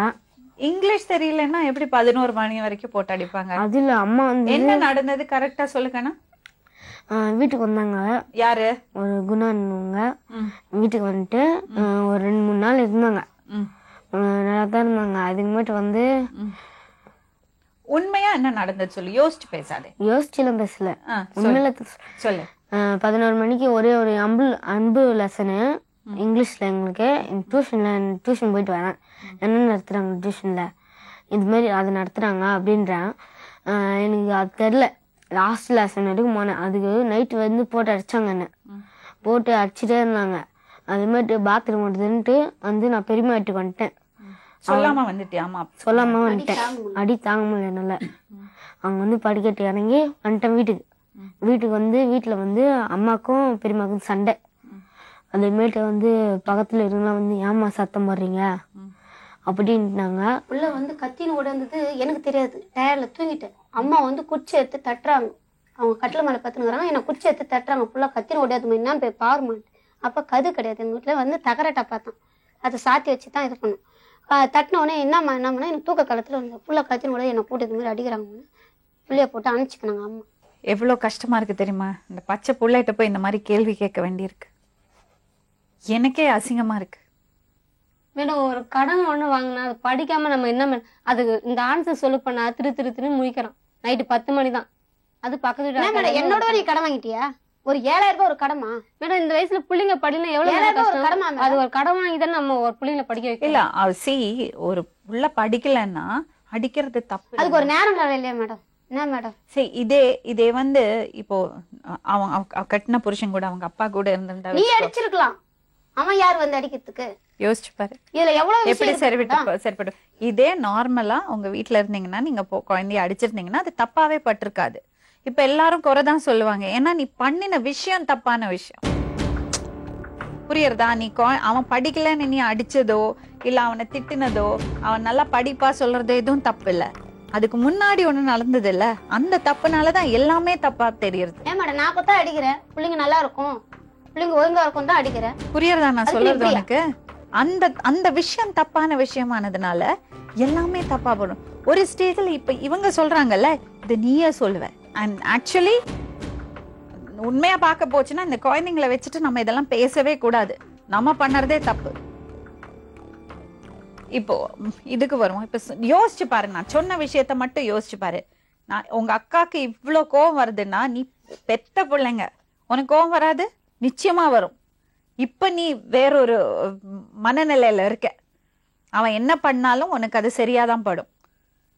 இங்கிலீஷ் தெரியலன்னா எப்படி 11 மணி வரைக்கும் போட்டு அடிப்பாங்க? அது இல்ல, அம்மா வந்து என்ன நடந்தது கரெக்டா சொல்லுங்கண்ணா. வீட்டுக்கு வந்தாங்க. யாரு? ஒரு குணான்னவங்க வீட்டுக்கு வந்துட்டு ஒரு 2-3 நாள் இருந்தாங்க. நல்லா தான் இருந்தாங்க. அதுக்குமேட்டு வந்து உண்மையா என்ன நடந்தது சொல்லு, யோசிச்சு பேசாதே. யோசிச்சுலாம் பேசல, உண்மையில சொல்லு. 11 மணிக்கு ஒரே ஒரு அன்பு லெசனு இங்கிலீஷ்ல. எங்களுக்கு டியூஷன் போயிட்டு வரேன். என்ன நடத்துறாங்க டியூஷன்ல, இது மாதிரி அதை நடத்துறாங்க அப்படின்றேன். எனக்கு அது தெரில. லாஸ்ட் லெசன் வரைக்கும் போனேன். அதுக்கு நைட்டு வந்து போட்டு அடிச்சாங்க, என்ன போட்டு அடிச்சுட்டே இருந்தாங்க. அது மாதிரி பாத்ரூம் வருதுன்ட்டு வந்து நான் பெரியம்மா வீட்டுக்கு வந்துட்டேன். சொல்லாம வந்துட்டியாமா? சொல்லாம வந்துட்டேன். அடி தாங்க முடியல என்னால. அவங்க வந்து படிக்கட்டு இறங்கி வந்துட்டேன் வீட்டுக்கு. வீட்டுக்கு வந்து வீட்டுல வந்து அம்மாக்கும் பெரியம்மாக்கும் சண்டை. அதேமாரி வந்து பக்கத்துல இருக்கலாம் வந்து ஏமா சத்தம் போடுறீங்க அப்படின்ட்டாங்க. உள்ள வந்து கத்தின்னு ஓடந்தது எனக்கு தெரியாது. டயர்ல தூங்கிட்டேன். அம்மா வந்து குச்சி எடுத்து தட்டுறாங்க. அவங்க கட்டில மேல பத்துனுக்குறாங்க. என்ன குச்சி எடுத்து தட்டுறாங்க. ஃபுல்லா கத்தின்னு ஓடியாதுமா, என்ன போய் பாருமான். அப்ப கது கிடையாது. எங்க வீட்டுல வந்து தகரட்டா பார்த்தோம். அதை சாத்தி வச்சுதான் இது பண்ணும். தட்டின உடனே என்னம்மா எனக்கு தூக்க காலத்துல வந்து ஃபுல்லா கத்தின்னு ஓட என்னை போட்டு இது மாதிரி அடிக்கிறாங்க. புள்ளைய போட்டு அனுப்பிச்சுக்கினாங்க அம்மா. எவ்வளவு கஷ்டமா இருக்கு தெரியுமா? இந்த பச்சை புள்ளைகிட்ட போய் இந்த மாதிரி கேள்வி கேட்க வேண்டியிருக்கு. எனக்கே அசிங்கமா இருக்கு. மேடம், ஒரு கடன் ஒண்ணு வாங்கினா அது படிக்காம நம்ம என்ன அதுக்கு இந்த ஆன்சர் சொல்லு பண்ணா திரு முழிக்கிறான். நைட்டு 10 மணி தான். அது பக்கத்து என்னோட நீ கடன் வாங்கிட்டியா? ஒரு 7,000 ரூபாய் ஒரு கடமா மேடம்? இந்த வயசுல பிள்ளைங்க படினா எவ்வளவு ஒரு கடமா? அது ஒரு கடன் வாங்கி தானே நம்ம ஒரு பிள்ளைங்களை படிக்க வைக்க. இல்ல ஒரு புள்ள படிக்கலன்னா அடிக்கிறது தப்பு. அதுக்கு ஒரு நேரம் இல்லையா மேடம்? என்ன மேடம்? சரி, இதே வந்து இப்போ அவங்க கட்டின புருஷன் கூட அவங்க அப்பா கூட இருந்திருந்தா நீ அடிச்சிருக்கலாம். அவன் யார் வந்து அடிக்கிறதுக்கு? யோசிச்சு பாரு. இதுல எவ்வளவு எப்படி சரிப்படும். இதே நார்மலா உங்க வீட்டுல இருந்தீங்கன்னா நீங்க குழந்தைய அடிச்சிருந்தீங்கன்னா அது தப்பாவே பட்டிருக்காது. இப்ப எல்லாரும் குறைதான் சொல்லுவாங்க. ஏன்னா நீ பண்ணின விஷயம் தப்பான விஷயம். புரியுறதா? நீ அவன் படிக்கலன்னு நீ அடிச்சதோ இல்ல அவனை திட்டினதோ அவன் நல்லா படிப்பா சொல்றதோ எதுவும் தப்பு இல்ல. அதுக்கு முன்னாடி ஒண்ணு நடந்தது இல்ல, அந்த தப்புனாலதான் எல்லாமே தப்பா தெரியுது. ஏன் மேடம், நான் தான் அடிக்கிறேன். பிள்ளைங்க நல்லா இருக்கும், பிள்ளைங்க ஒழுங்கா இருக்கும் தான் அடிக்கிறேன். புரியுறதா நான் சொல்றது உனக்கு? அந்த விஷயம் தப்பான விஷயமானதுனால எல்லாமே தப்பா போடும். ஒரு ஸ்டேஜ்ல இப்ப இவங்க சொல்றாங்கல்ல, இது நீயே சொல்லுவ. அண்ட் ஆக்சுவலி உண்மையா பார்க்க போச்சுன்னா இந்த குழந்தைங்களை வச்சுட்டு நம்ம இதெல்லாம் பேசவே கூடாது. நம்ம பண்ணறதே தப்பு. இப்போ இதுக்கு வருவோம். இப்ப யோசிச்சு பாரு, நான் சொன்ன விஷயத்த மட்டும் யோசிச்சு பாரு. நான் உங்க அக்காக்கு இவ்வளவு கோவம் வருதுன்னா, நீ பெத்த பிள்ளைங்க, உனக்கு கோவம் வராது? நிச்சயமா வரும். இப்ப நீ வேறொரு மனநிலையில இருக்க. அவன் என்ன பண்ணாலும் உனக்கு அது சரியாதான் படும்.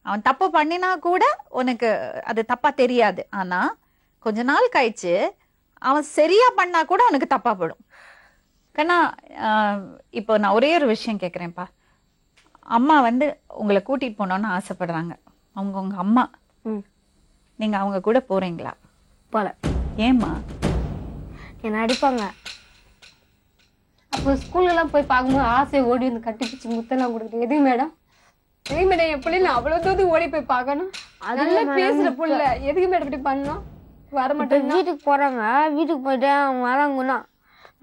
அவன் தப்பு பண்ணினா கூட உனக்கு அது தப்பா தெரியாது. ஆனா கொஞ்ச நாள் கழிச்சு அவன் சரியா பண்ணா கூட உனக்கு தப்பா படும். கண்ணா, இப்போ நான் ஒரே ஒரு விஷயம் கேக்குறேன்ப்பா. அம்மா வந்து உங்களை கூட்டிட்டு போனோம்னு ஆசைப்படுறாங்க. உங்க அம்மா, நீங்க அவங்க கூட போறீங்களா? போல. ஏம்மா? என்ன அடிப்பாங்க. அப்போ ஸ்கூல்ல எல்லாம் போய் பார்க்கும்போது ஆசை ஓடி வந்து கட்டிப்பிச்சு முத்தெல்லாம் கொடுக்குது. எதுவும் மேடம், எதுவும் மேடம், என் பிள்ளைல அவ்வளவு தூரம் ஓடி போய் பார்க்கணும். அதெல்லாம் பேசுற புள்ள எதுக்கு மேடம் இப்படி பண்ணணும்? வர மாட்டேன். வீட்டுக்கு போறாங்க. வீட்டுக்கு போயிட்டு அவங்க வராங்கன்னா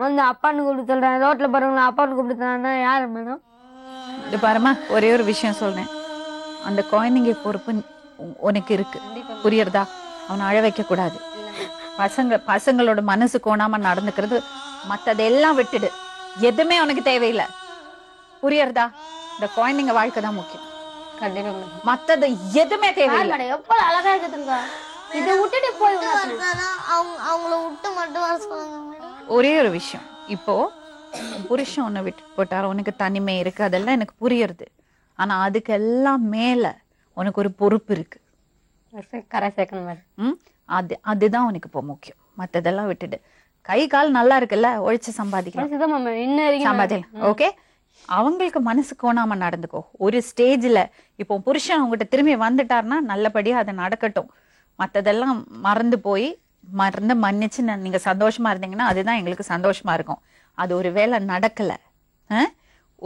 வந்து அப்பான்னு கூப்பிட்டு சொல்றேன். ரோட்ல போறவங்களா அப்பான்னு கூப்பிட்டு யாரு மேடம்? இது பாருமா, ஒரே ஒரு விஷயம் சொல்றேன். அந்த குழந்தைங்க பொறுப்பு உனக்கு இருக்கு. புரியுறதா? அவனை அழ வைக்க கூடாது. பசங்களோட மனசு கோணாம நடந்துக்கிறது, மத்ததெல்லாம் விட்டுடு. எதுவுமே உனக்கு தேவையில்லை. புரியுறதா? இந்த குழந்தைங்க வாழ்க்கை தான் முக்கியம். கண்டிப்பா. மத்தது எதுவுமே தேவையில்லை. எவ்வளவு அழகா இருக்குதுங்க. இதை விட்டுட்டு போய் அவங்கள விட்டு மட்டும் வர சொல்லுங்க. ஒரே ஒரு விஷயம், இப்போ புருஷன் உன்னை விட்டு போட்டாரு, உனக்கு தனிமை இருக்கு, அதெல்லாம் எனக்கு புரியுறது. ஆனா அதுக்கெல்லாம் மேல உனக்கு ஒரு பொறுப்பு இருக்கு. கரை சேர்க்கணும் மேடம். அதுதான் உனக்கு இப்போ முக்கியம். மத்ததெல்லாம் விட்டுடு. கை கால் நல்லா இருக்குல்ல, ஒழிச்சு சம்பாதிக்கலாம். ஓகே, அவங்களுக்கு மனசு கோணாம நடந்துக்கோ. ஒரு ஸ்டேஜ்ல இப்போ புருஷன் அவங்ககிட்ட திரும்பி வந்துட்டாருன்னா நல்லபடியா அது நடக்கட்டும். மத்ததெல்லாம் மறந்து போய் மன்னிச்சு நீங்க சந்தோஷமா இருந்தீங்கன்னா அதுதான் எங்களுக்கு சந்தோஷமா இருக்கும். அது ஒரு வேளை நடக்கல,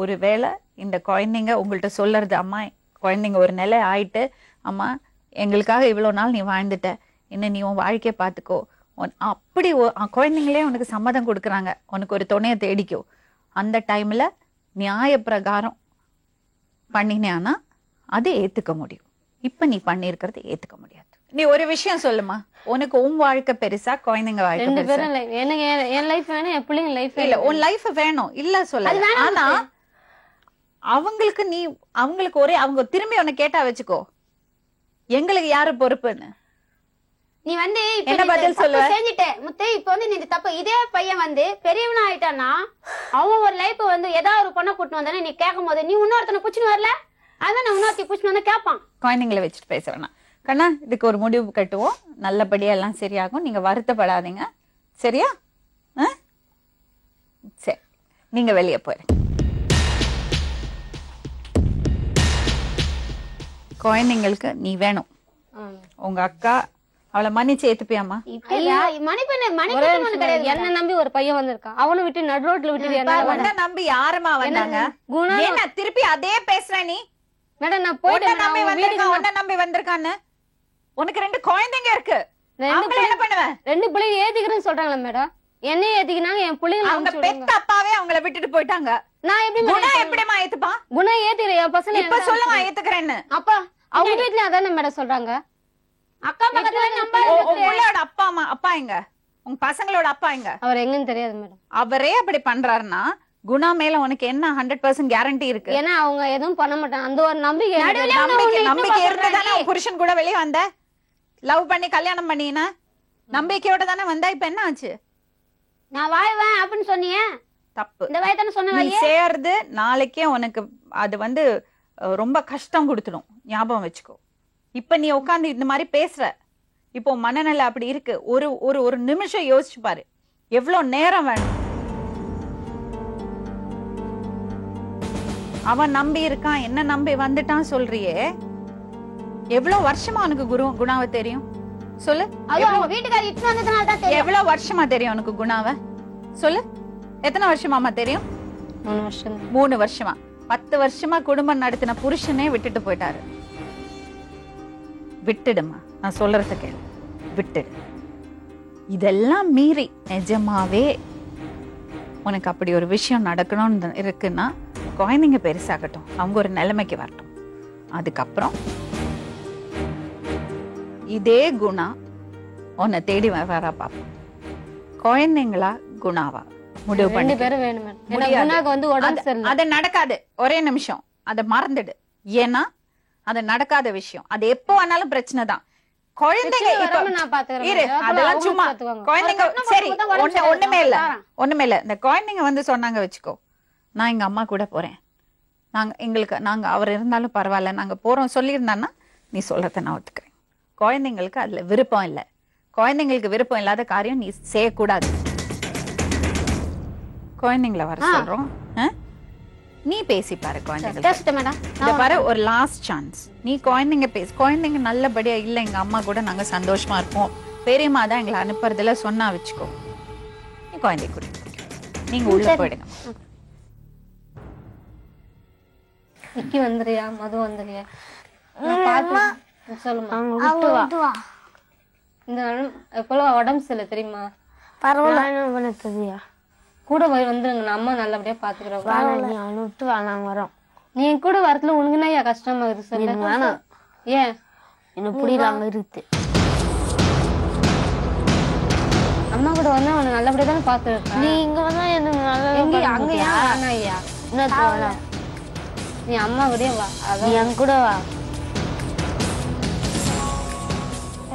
ஒரு வேளை இந்த குழந்தைங்க உங்கள்கிட்ட சொல்லறது, அம்மா குழந்தைங்க ஒரு நிலை ஆயிட்டு, அம்மா எங்களுக்காக இவ்வளவு நாள் நீ வாழ்ந்துட்ட, இன்னும் நீ உன் வாழ்க்கைய பாத்துக்கோ, அப்படி குழந்தைங்களே உனக்கு சம்மதம் கொடுக்குறாங்க, உனக்கு ஒரு துணையை தேடிக்கோ. அந்த டைம்ல நியாய பிரகாரம் பண்ணினானா அதை ஏத்துக்க முடியும். இப்ப நீ பண்ணிருக்கிறத ஏத்துக்க முடியாது. நீ ஒரு விஷயம் சொல்லுமா, உனக்கு உன் வாழ்க்கை பெருசா குழந்தைங்க வாழ்க்கை ரெண்டு பெருசா? பேரும் life. எனக்கு என் லைஃப் வேணும், என் பிள்ளைங்க லைஃப் இல்ல உன் லைஃப் வேணும் இல்ல சொல்ல, ஆனா அவங்களுக்கு நீ அவங்களுக்கு ஒரே அவங்க திரும்பி உன்னை கேட்டா வச்சுக்கோ, எங்களுக்கு யாரு பொறுப்புன்னு நீ வந்து இப்ப என்ன நீ பதில் தப்பு சொல்லுவ? செஞ்சுட்ட முத்து. இப்ப வந்து நீ இந்த தப்பு இதே பையன் வந்து பெரியவனா ஆயிட்டானா அவன் ஒரு லைஃப் வந்து ஏதாவது ஒரு பொண்ணை கூட்டிட்டு வந்தானே நீ கேட்கும் போது நீ இன்னொருத்தனை புச்சுன்னு வரல, அதான் நான் இன்னொருத்தி புச்சுன்னு வந்து கேட்பான். குழந்தைங்களை வச்சுட்டு பேச வேணாம் கண்ணா. இதுக்கு ஒரு முடிவு கட்டுவோம், நல்லபடியா எல்லாம் சரியாகும். நீங்க வருத்தப்படாதீங்க சரியா? சரி, நீங்க வெளியே போயிருங்க. குழந்தைங்களுக்கு நீ வேணும். உங்க அக்கா அவளை மன்னிச்சு ஏத்துப்பியாமா? என்ன நம்பி ஒரு பையன் வந்திருக்கான், அவனை விட்டு நடு ரோட்ல விட்டு உன்னை நம்பி யாருமா வந்தாங்க? ஏன்னா திருப்பி அதே பேசுற நீ? மேடம் நான் உன்னை நம்பி போயிட்டு வந்திருக்கான், உன்னை நம்பி வந்திருக்கான்னு. உனக்கு 2 குழந்தைங்க இருக்கு, அவங்கள என்ன பண்ணுவ? 2 பிள்ளைங்க ஏத்திக்கிறேன்னு சொல்றாங்களா மேடம்? என்னையும் ஏத்திக்கினாங்க, என் பிள்ளைங்க அவங்க பெத்த அப்பாவே அவங்கள விட்டுட்டு போயிட்டாங்க. நான் எப்படி குணா எப்படிமா ஏத்துப்பா? குணா ஏத்திக்கிறேன் என் பசங்க. இப்ப சொல்லுமா ஏத்துக்கிறேன்னு? அப்பா அவங்க வீட்டுல அதானே மேடம் சொல்றாங்க. அக்கா பக்கத்துல நம்ம உங்களோட அப்பா எங்க? உங்க பசங்களோட அப்பா எங்க? அவர் எங்கன்னு தெரியாது மேடம். அவரே அப்படி பண்றாருன்னா குணா மேல உனக்கு என்ன 100% கேரண்டி இருக்கு? ஏன்னா அவங்க எதுவும் பண்ண மாட்டாங்க, அந்த ஒரு நம்பிக்கை. நம்பிக்கை இருந்ததானே உன் புருஷன் கூட வெளியே வந்த, லவ் பண்ணி கல்யாணம் பண்ணினா நம்பிக்கையோட தானே வந்தா. இப்ப என்ன ஆச்சு? நான் வாழ்வேன் அப்படின்னு சொன்னியே, தப்பு. இந்த வயதான சொன்ன நீ சேர்றது நாளைக்கே உனக்கு அது வந்து ரொம்ப கஷ்டம் கொடுத்துடும், ஞாபகம் வச்சுக்கோ. இப்ப நீ உட்காந்து இந்த மாதிரி பேசுற, இப்போ மனநிலை அப்படி இருக்கு. ஒரு ஒரு ஒரு நிமிஷம் யோசிச்சு பாரு, எவ்வளவு நேரம் வேணும். அவன் நம்பி இருக்கான், என்ன நம்பி வந்துட்டான் சொல்றியே. எவ்வளவு வருஷமா உனக்கு குணாவை தெரியும் சொல்லு? வீட்டுக்காரி இட்டு வந்ததுனால தான் தெரியும். எவ்வளவு வருஷமா தெரியும் உனக்கு குணாவை சொல்லு? எத்தனை வருஷமாமா தெரியும்? 3 வருஷம். 3 வருஷமா? 10 வருஷமா குடும்பம் நடத்தின புருஷனே விட்டுட்டு போயிட்டாரு. விட்டுடுமா, நான் சொல்றத கேளு, விட்டுடு. இதெல்லாம் மீறி நிஜமாவே உனக்கு அப்படி ஒரு விஷயம் நடக்கணும்னு இருக்குன்னா குழந்தைங்க பெருசாகட்டும், அவங்க ஒரு நிலைமைக்கு வரட்டும். அதுக்கப்புறம் இதே குணா உன்னை தேடி வரா பாப்போம். குழந்தைங்களா குணாவா முடிவு 2 பண்ணி. பேரும் வேணும் மேடம். ஏன்னா குணாக்கு வந்து உடம்பு சரியில்லை. அது நடக்காது, ஒரே நிமிஷம் அதை மறந்துடு. ஏன்னா அது நடக்காத விஷயம், அது எப்போ ஆனாலும் பிரச்சனை தான். குழந்தைங்க நான் பாத்துக்கிறேன். இரு, அதெல்லாம் சும்மா குழந்தைங்க சரி, ஒண்ணுமே இல்ல. இந்த குழந்தைங்க வந்து சொன்னாங்க வச்சுக்கோ, நான் எங்க அம்மா கூட போறேன், நாங்க அவர் இருந்தாலும் பரவாயில்ல நாங்க போறோம் சொல்லியிருந்தான்னா நீ சொல்றத நான் ஒத்துக்கிறேன். குழந்தைங்களுக்கு அதுல விருப்பம் இல்லை. குழந்தைங்களுக்கு விருப்பம் இல்லாத காரியம் நீ செய்யக்கூடாது. குழந்தைங்கள வர சொல்றோம், நீ பேசி பாரு குழந்தைங்க பாரு, ஒரு லாஸ்ட் சான்ஸ். நீ குழந்தைங்க பேசு, குழந்தைங்க நல்லபடியா இல்ல எங்க அம்மா கூட நாங்க சந்தோஷமா இருப்போம், பெரியம்மா தான் எங்களை அனுப்புறதுல சொன்னா வச்சுக்கோ, நீ குழந்தை கூட நீங்க உள்ள போயிடுங்க. விக்கி வந்துறியா, மது வந்துறியா? சொல்லுமா. இந்த எப்பெல்லாம் உடம்பு சரியில்லை தெரியுமா? பரவாயில்ல கூட வந்துருங்க, அம்மா நல்லபடியா பாத்துக்கிறோம். வரோம். நீ கூட வரத்துல உனக்கு என்ன கஷ்டமா இருக்கு சொல்லு. வேணாம், ஏன் எனக்கு புரியல இருக்கு. அம்மா கூட வந்தா உன்னை நல்லபடியா தானே பாத்துருக்க. நீ இங்க வந்தா எனக்கு அங்கயா ஐயா நீ அம்மா கூடயே வா. நீ என் கூட வா.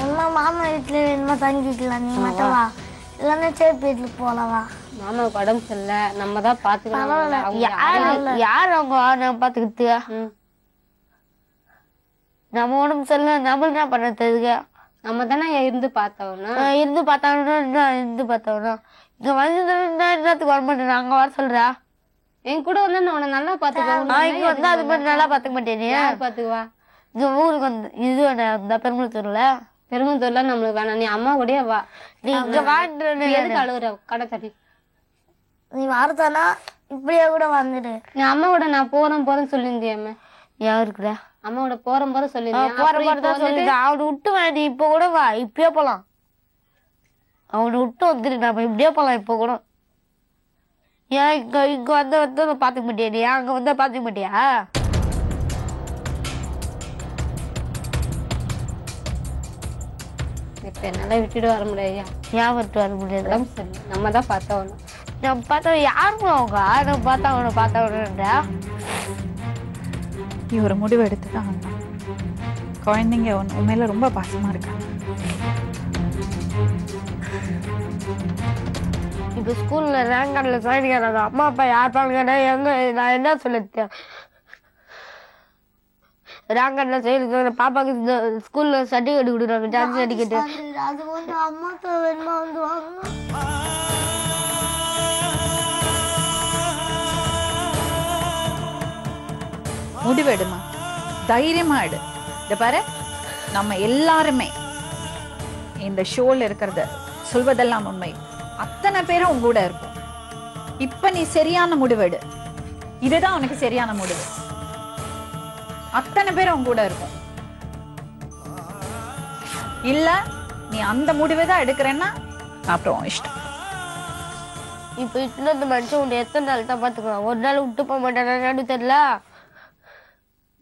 அம்மா மாமா வீட்டுல வேணுமா தங்கிக்கலாம், நீ மட்டும் வா. இல்லன்னா சேப்பு வீட்டுல போலவா. மாமாவுக்கு உடம்பு சரியில்லை, நம்ம தான் பாத்துக்கலாம். யார் அவங்க பாத்துக்கிட்டு? நம்ம உடம்பு சரியில்லை, நம்ம என்ன பண்றது? நம்ம தானே இருந்து பார்த்தவனா இருந்து பார்த்தவனா இங்க வந்து என்னத்துக்கு வர மாட்டேன், அங்க வர சொல்றா. என் கூட வந்து நான் உன்னை நல்லா பாத்துக்குவேன். இங்க வந்து அது மாதிரி நல்லா பாத்துக்க மாட்டேன். யார் பாத்துக்குவா? இங்க ஊருக்கு வந்து இது இந்த பெருங்குளத்தூர்ல நம்மளுக்கு வேணாம், நீ அம்மா கூடயே வா. நீ இங்க வான்னு எதுக்கு அழுகுற? கடை தட்டி நீ வரதானா இப்படியே கூட வந்துடு. நீ அம்மா கூட நான் போறேன்னு சொல்லியிருந்தியாமே. யாருக்குற? அம்மாவோட போற சொல்லிருந்தேன். அவனை விட்டு வேணாம், நீ இப்ப கூட வா, இப்பயே போலாம். அவனை விட்டு வந்துடு, நம்ம இப்படியே போலாம் இப்ப கூட. ஏன் இங்க வந்து பாத்துக்க மாட்டியா? நீ அங்க வந்தா பாத்துக்க மாட்டியா? என்னால விட்டுட்டு வர முடியாது. ஏன் விட்டு வர முடியாது? உடம்பு சரி, நம்ம தான் பார்த்தவனும். நம்ம பார்த்தா யாருமே அவங்க நம்ம பார்த்தவனுன்ற நீ ஒரு முடிவு எடுத்துதான் ஆகணும். குழந்தைங்க உன் மேல ரொம்ப பாசமா இருக்காங்க. இப்போ ஸ்கூல்ல ரேங்க் கார்டில் சைன் கேட்டாங்க. அம்மா அப்பா யார் பாருங்க நான் என்ன சொல்லிட்டேன்? ரேங்க் கார்டில் சைன் பாப்பாக்கு ஸ்கூல்ல சர்டிஃபிகேட் கொடுக்குறாங்க, டான்ஸ் சர்டிஃபிகேட். அது வந்து அம்மா அப்பா வேணுமா வந்து வாங்க. முடிவெடுமா, தைரியமா எடு. இத பாரு, நம்ம எல்லாருமே இந்த ஷோல இருக்கிறத சொல்வதெல்லாம் உண்மை. அத்தனை பேரும் உங்க கூட இருக்கும். இப்ப நீ சரியான முடிவெடு. இதுதான் உனக்கு சரியான முடிவு. அத்தனை பேரும் உங்க கூட இருக்கும். இல்ல நீ அந்த முடிவை தான் எடுக்கிறேன்னா அப்புறம் இஷ்டம். இப்போ இன்னொரு மனுஷன் உன்னை எத்தனை நாள் தான் பார்த்துக்கலாம்? ஒரு நாள் விட்டு போக மாட்டேன்னு தெரியல.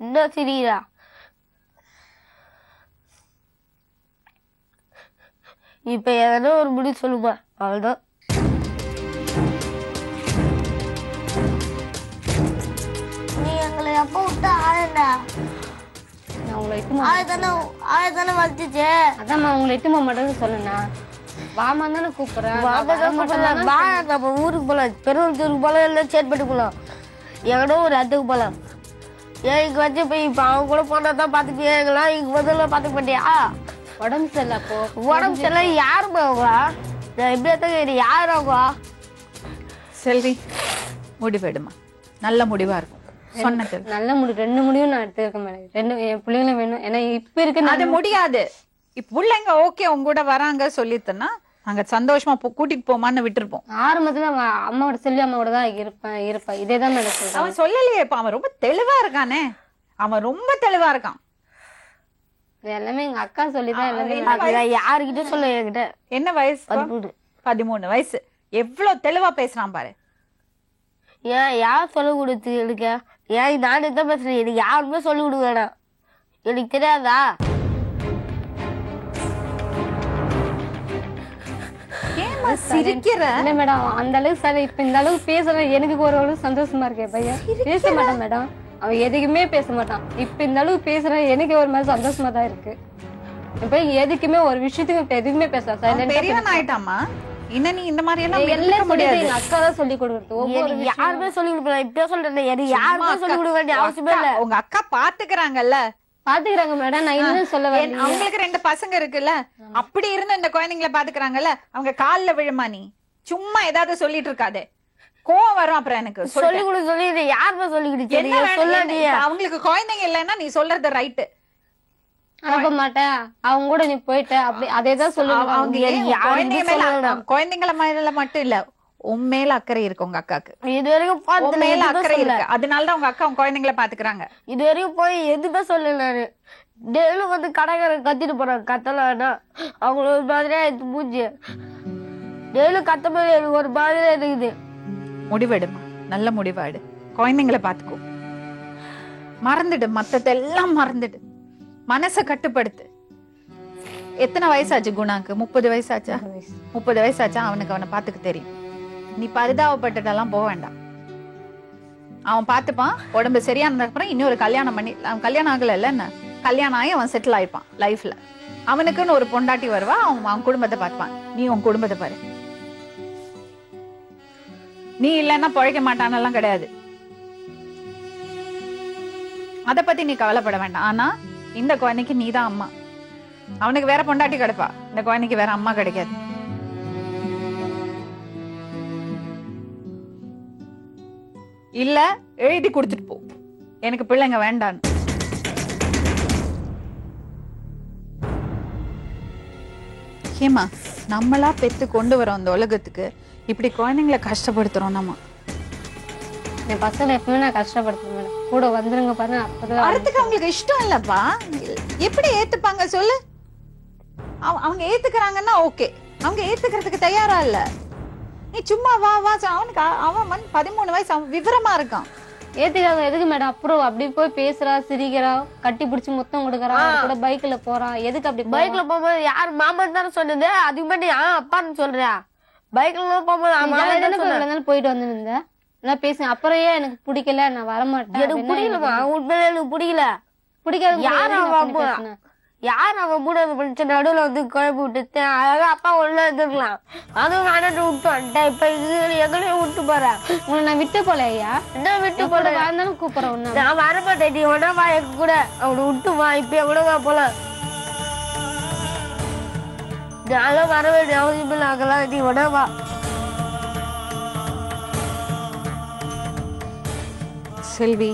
இன்னும் சிரிக்கிறா. இப்ப எதனா ஒரு முடிவு சொல்லுமா? அவ்வளவுதான். நீ எங்களை எப்போ விட்டு ஆளுண்டா? நான் உங்களை இட்டுமா ஆயத்தானே வச்சுச்சு. அதாம்மா உங்களை இட்டுமா மட்டும் சொல்லுண்ணா. வாமா தானே கூப்பிடுறேன். நம்ம ஊருக்கு போலாம், பெருந்தூருக்கு போலாம், இல்லை சேட்பட்டு போலாம், எங்கடோ ஒரு இடத்துக்கு போலாம். ஏன் இங்க வச்சு போய் இப்ப அவங்க கூட போனா தான் பாத்துக்கியா? எங்கெல்லாம் இங்க முதல்ல பாத்துக்க மாட்டியா? உடம்பு சரியில்லை. அப்போ உடம்பு சரியில்லை. யாருமா அவங்க? நான் எப்படி எடுத்த யாரு அவங்க? செல்வி, முடிவெடுமா, நல்ல முடிவா இருக்கும். சொன்னது நல்ல முடிவு. 2 முடிவும் நான் எடுத்துருக்கேன் மேடம். 2 என் பிள்ளைங்களும் வேணும். ஏன்னா இப்ப இருக்கு அது முடியாது. இப்ப பிள்ளைங்க ஓகே உங்க கூட வராங்க சொல்லிட்டுன்னா நாங்க சந்தோஷமா கூட்டிட்டு போமான்னு விட்டுருப்போம். ஆரம்பத்துல அம்மாவோட செல்வி அம்மாவோட தான் இருப்பேன். இதேதான் மேடம் சொல்றேன். அவன் சொல்லலையே. இப்ப அவன் ரொம்ப தெளிவா இருக்கானே. அவன் ரொம்ப தெளிவா இருக்கான். எல்லாமே எங்க அக்கா சொல்லிதான் எல்லாமே. யாருக்கிட்ட சொல்ல? என்கிட்ட என்ன வயசு? 13 வயசு. எவ்வளவு தெளிவா பேசுறான் பாரு. ஏன் யார் சொல்ல கொடுத்து எனக்கு? ஏன் நானே தான் பேசுறேன். எனக்கு யாருமே சொல்லி கொடுக்க வேணாம். எனக்கு தெரியாதா? சிரிக்கிற இல்ல மேடம், அந்த அளவுக்கு சார் இப்ப இந்த அளவுக்கு பேசுறேன். எனக்கு ஒரு அளவுக்கு சந்தோஷமா இருக்கேன். பையன் பேச மாட்டான் மேடம். அவன் எதுக்குமே பேச மாட்டான். இப்ப இந்த அளவுக்கு பேசுறேன், எனக்கு ஒரு மாதிரி சந்தோஷமா தான் இருக்கு. இப்ப எதுக்குமே ஒரு விஷயத்துக்கு எதுக்குமே பேச ஆயிட்டாமா. இன்னும் நீ இந்த மாதிரி எல்லாம் எங்க அக்கா தான் சொல்லி கொடுக்குறது. யாருமே சொல்லி கொடுப்பேன். இப்ப சொல்றேன், எனக்கு யாருமே சொல்லி கொடுக்க வேண்டிய அவசியமே இல்ல. உங்க அக்கா பாத்துக்கிறாங்கல்ல. பாத்துக்கிறாங்க மேடம். நான் என்ன சொல்ல வரேன், அவங்களுக்கு 2 பசங்க இருக்குல்ல. அப்படி இருந்து இந்த குழந்தைங்களை பாத்துக்கிறாங்கல்ல. அவங்க கால்ல விழுமா? நீ சும்மா ஏதாவது சொல்லிட்டு இருக்காதே, கோவம் வரும் அப்புறம். எனக்கு சொல்லி கொடு சொல்லி யாருமே சொல்லி கொடுத்து அவங்களுக்கு குழந்தைங்க இல்லைன்னா நீ சொல்றது ரைட்டு. அனுப்ப மாட்டேன். அவங்க கூட நீ போயிட்ட அப்படி அதேதான் சொல்லுவாங்க. அவங்க குழந்தைங்கள மேல மட்டும் இல்ல, உன் மேல அக்கறை இருக்கு உங்க அக்காக்கு. இது வரைக்கும் மேல அக்கறை இருக்கு. அதனாலதான் உங்க அக்கா உங்க குழந்தைங்களை பாத்துக்கிறாங்க. இது வரைக்கும் போய் எதுவுமே சொல்லல நானு. டெய்லியும் வந்து கடைக்காரன் கத்திட்டு போறாங்க. கத்தலாம்னா அவங்கள ஒரு மாதிரியா எடுத்து மூஞ்சி டெய்லியும் கத்த மாதிரி எனக்கு ஒரு மாதிரியா இருக்குது. முடிவெடுமா, நல்ல முடிவாடு. குழந்தைங்களை பாத்துக்கோ. மறந்துடு, மத்ததெல்லாம் மறந்துடு. மனசை கட்டுப்படுத்து. எத்தனை வயசாச்சு குணாக்கு? 30 வயசாச்சா? 30 வயசாச்சா? அவனுக்கு அவனை பாத்துக்க தெரியும். நீ பரிதாபப்பட்டுட்டெல்லாம் போக வேண்டாம். அவன் பாத்துப்பான். உடம்பு சரியான அப்புறம் இன்னொரு கல்யாணம் பண்ணி, அவன் கல்யாணம் ஆகல என்ன, கல்யாணம் ஆகி அவன் செட்டில் ஆயிப்பான் லைஃப்ல. அவனுக்குன்னு ஒரு பொண்டாட்டி வருவா. அவன் குடும்பத்தை பார்த்துப்பான். நீ உன் குடும்பத்தை பாரு. நீ இல்லைன்னா பழைக்க மாட்டானெல்லாம் கிடையாது. அத பத்தி நீ கவலைப்பட வேண்டாம். ஆனா இந்த குழந்தைக்கு நீதான் அம்மா. அவனுக்கு வேற பொண்டாட்டி கிடைப்பா, இந்த குழந்தைக்கு வேற அம்மா கிடைக்காது. இல்ல எழுதி கொடுத்துட்டு போ, எனக்கு பிள்ளைங்க வேண்டான்னு. ஏமா நம்மளா பெத்து கொண்டு வரோம் அந்த உலகத்துக்கு, இப்படி குழந்தைங்களை கஷ்டப்படுத்துறோம் நம்ம. என் பசங்களை எப்பவுமே நான் கஷ்டப்படுத்துறேன் மேடம். கூட வந்துருங்க பாருங்க. அப்பதான் வரத்துக்கு அவங்களுக்கு இஷ்டம் இல்லப்பா. எப்படி ஏத்துப்பாங்க சொல்லு? அவங்க ஏத்துக்கிறாங்கன்னா ஓகே, அவங்க ஏத்துக்கிறதுக்கு தயாரா இல்ல. நீ சும்மா வா வா. அவனுக்கு அவன் 13 வயசு, அவன் விவரமா இருக்கான். ஏத்துக்காங்க எதுக்கு மேடம்? அப்புறம் அப்படி போய் பேசுறா, சிரிக்கிறா, கட்டி பிடிச்சி மொத்தம் கொடுக்குறா, அவர் கூட பைக்ல போறா. எதுக்கு அப்படி பைக்ல போகும்போது யார் மாமன் தானே சொன்னது? அதுக்கு முன்னாடி அப்பான்னு சொல்றியா? பைக்ல போகும்போது இருந்தாலும் போயிட்டு வந்து நான் பேசுவேன். அப்புறம் ஏன் எனக்கு பிடிக்கல, நான் வரமாட்டேன். எனக்கு பிடிக்கலமா, உண்மையில எனக்கு பிடிக்கல. பிடிக்காது. யார் அவன் கூட படிச்ச நடுவுல வந்து குழம்பு விட்டு அழகா அப்பா ஒண்ணு இருந்திருக்கலாம். அதுவும் வேணாட்டு விட்டு வந்துட்டேன். இப்ப இது எங்களையும் விட்டு போறேன். உன்னை நான் விட்டு போல ஐயா. என்ன விட்டு போல வாழ்ந்தாலும் கூப்பிடுறேன் ஒண்ணு. நான் வரமாட்டேன். நீ உடனே வா எங்க கூட. அவனை விட்டு வா. இப்ப கூட வா போல. நானும் வர வேண்டிய அவசியம் இல்லை. அங்கெல்லாம் நீ உடனே வா. செல்வி,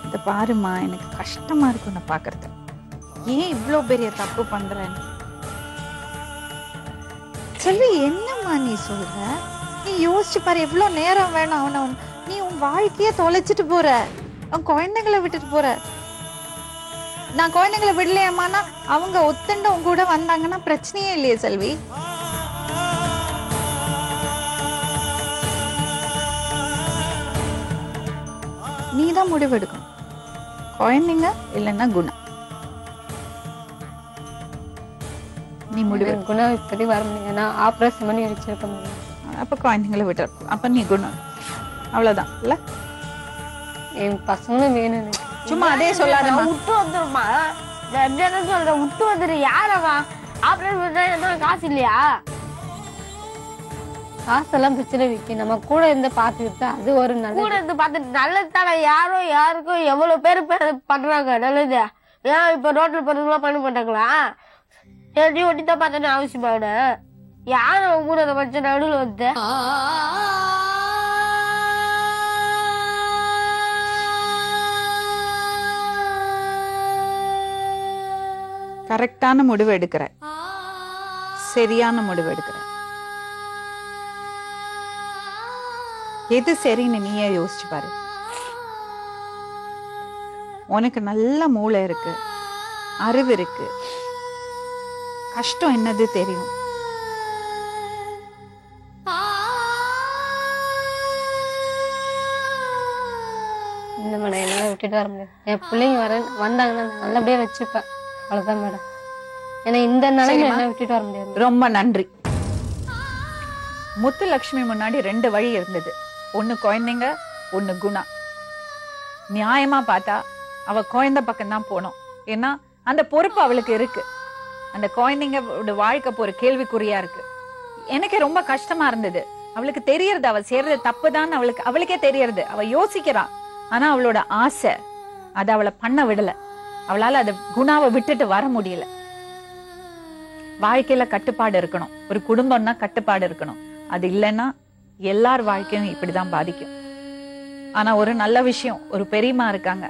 இத பாருமா, எனக்கு கஷ்டமா இருக்கு உன்னை பாக்குறது. ஏன் இவ்ளோ பெரிய தப்பு பண்றேன்னு செல்வி, என்னம்மா நீ சொல்ற? நீ யோசிச்சு பாரு, எவ்வளவு நேரம் வேணும் அவனை. நீ உன் வாழ்க்கைய தொலைச்சிட்டு போற, உன் குழந்தைங்களை விட்டுட்டு போற. நான் குழந்தைங்களை விடலையம்மானா அவங்க ஒத்துண்டு உங்க கூட வந்தாங்கன்னா பிரச்சனையே இல்லையே செல்வி. நீதான் முடிவெடுக்கணும். குழந்தைங்க இல்லைன்னா குணா. நீ முடிவு. குணா இப்படி வர முடியும். நான் ஆப்ரேஷன் பண்ணி வச்சிருக்க முடியும். அப்ப குழந்தைங்களை விட்டு அப்ப நீ குணா. அவ்வளவுதான் இல்ல? என் பசங்களும் வேணும். சும்மா அதே சொல்லாத. விட்டு வந்துருமா? என்ன சொல்ற? விட்டு வந்துரு. யாரவா? ஆப்ரேஷன் காசு இல்லையா? காசெல்லாம் பிரச்சனை வைக்க நம்ம கூட இருந்து பாத்துக்கிட்டு அது ஒரு நல்ல கூட இருந்து பார்த்துட்டு நல்லது தானே. யாருக்கும் எவ்வளவு பேர் பண்றாங்க நல்லது. ஏன் இப்ப ரோட்ல போறதுலாம் பண்ண மாட்டாங்களா? நீ ஒட்டித்தான் பார்த்தேன்னு அவசியமாவிட யாரும் அவங்க கூட அந்த மனுஷன் நடுவில் வந்து கரெக்டான முடிவு எடுக்கிற, சரியான முடிவு எடுக்கிற. எது சரின்னு நீயே யோசிச்சு பாரு. உனக்கு நல்ல மூளை இருக்கு, அறிவு இருக்கு, கஷ்டம் என்னது தெரியும். இந்த மேடம் என்னால விட்டுட்டு வர முடியாது. என் பிள்ளைங்க வந்தாங்கன்னா நல்லபடியா வச்சுப்பேன். அவ்வளவுதான் மேடம். ஏன்னா இந்த நிலைமை என்ன விட்டுட்டு வர முடியாது. ரொம்ப நன்றி. முத்துலட்சுமி முன்னாடி 2 வழி இருந்தது. ஒண்ணு குழந்தைங்க, ஒண்ணு குணா. நியாயமா பார்த்தா அவ குழந்தை பக்கம் தான் போனோம். ஏன்னா அந்த பொறுப்பு அவளுக்கு இருக்கு. அந்த குழந்தைங்க வாழ்க்கை போற கேள்விக்குறியா இருக்கு. எனக்கு ரொம்ப கஷ்டமா இருந்தது. அவளுக்கு தெரியறது அவ செய்யறது தப்புதான். அவளுக்கே தெரியறது. அவ யோசிக்கிறா. ஆனா அவளோட ஆசை அது அவளை பண்ண விடல. அவளால அத குணாவை விட்டுட்டு வர முடியல. வாழ்க்கையில கட்டுப்பாடு இருக்கணும். ஒரு குடும்பம்னா கட்டுப்பாடு இருக்கணும். அது இல்லைன்னா எல்லார் வாழ்க்கையும் இப்படிதான் பாதிக்கும். ஆனா ஒரு நல்ல விஷயம், ஒரு பெரியம்மா இருக்காங்க.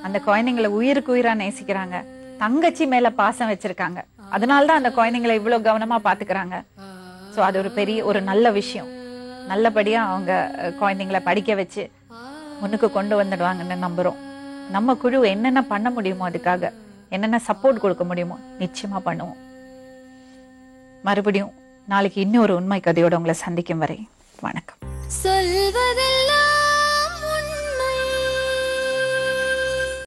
அந்த குழந்தைங்களை உயிருக்கு உயிரா நேசிக்கிறாங்க. தங்கச்சி மேல பாசம் வச்சிருக்காங்க. அதனாலதான் அந்த குழந்தைங்களை இவ்வளவு கவனமா பாத்துக்கிறாங்க. சோ அது ஒரு நல்ல விஷயம். நல்லபடியா அவங்க குழந்தைங்களை படிக்க வச்சு முன்னுக்கு கொண்டு வந்துடுவாங்கன்னு நம்புறோம். நம்ம குழு என்னென்ன பண்ண முடியுமோ, அதுக்காக என்னென்ன சப்போர்ட் கொடுக்க முடியுமோ நிச்சயமா பண்ணுவோம். மறுபடியும் நாளைக்கு இன்னொரு உண்மை கதையோட உங்களை சந்திக்கும் வரை வணக்கம். சொல்வதெல்லாம்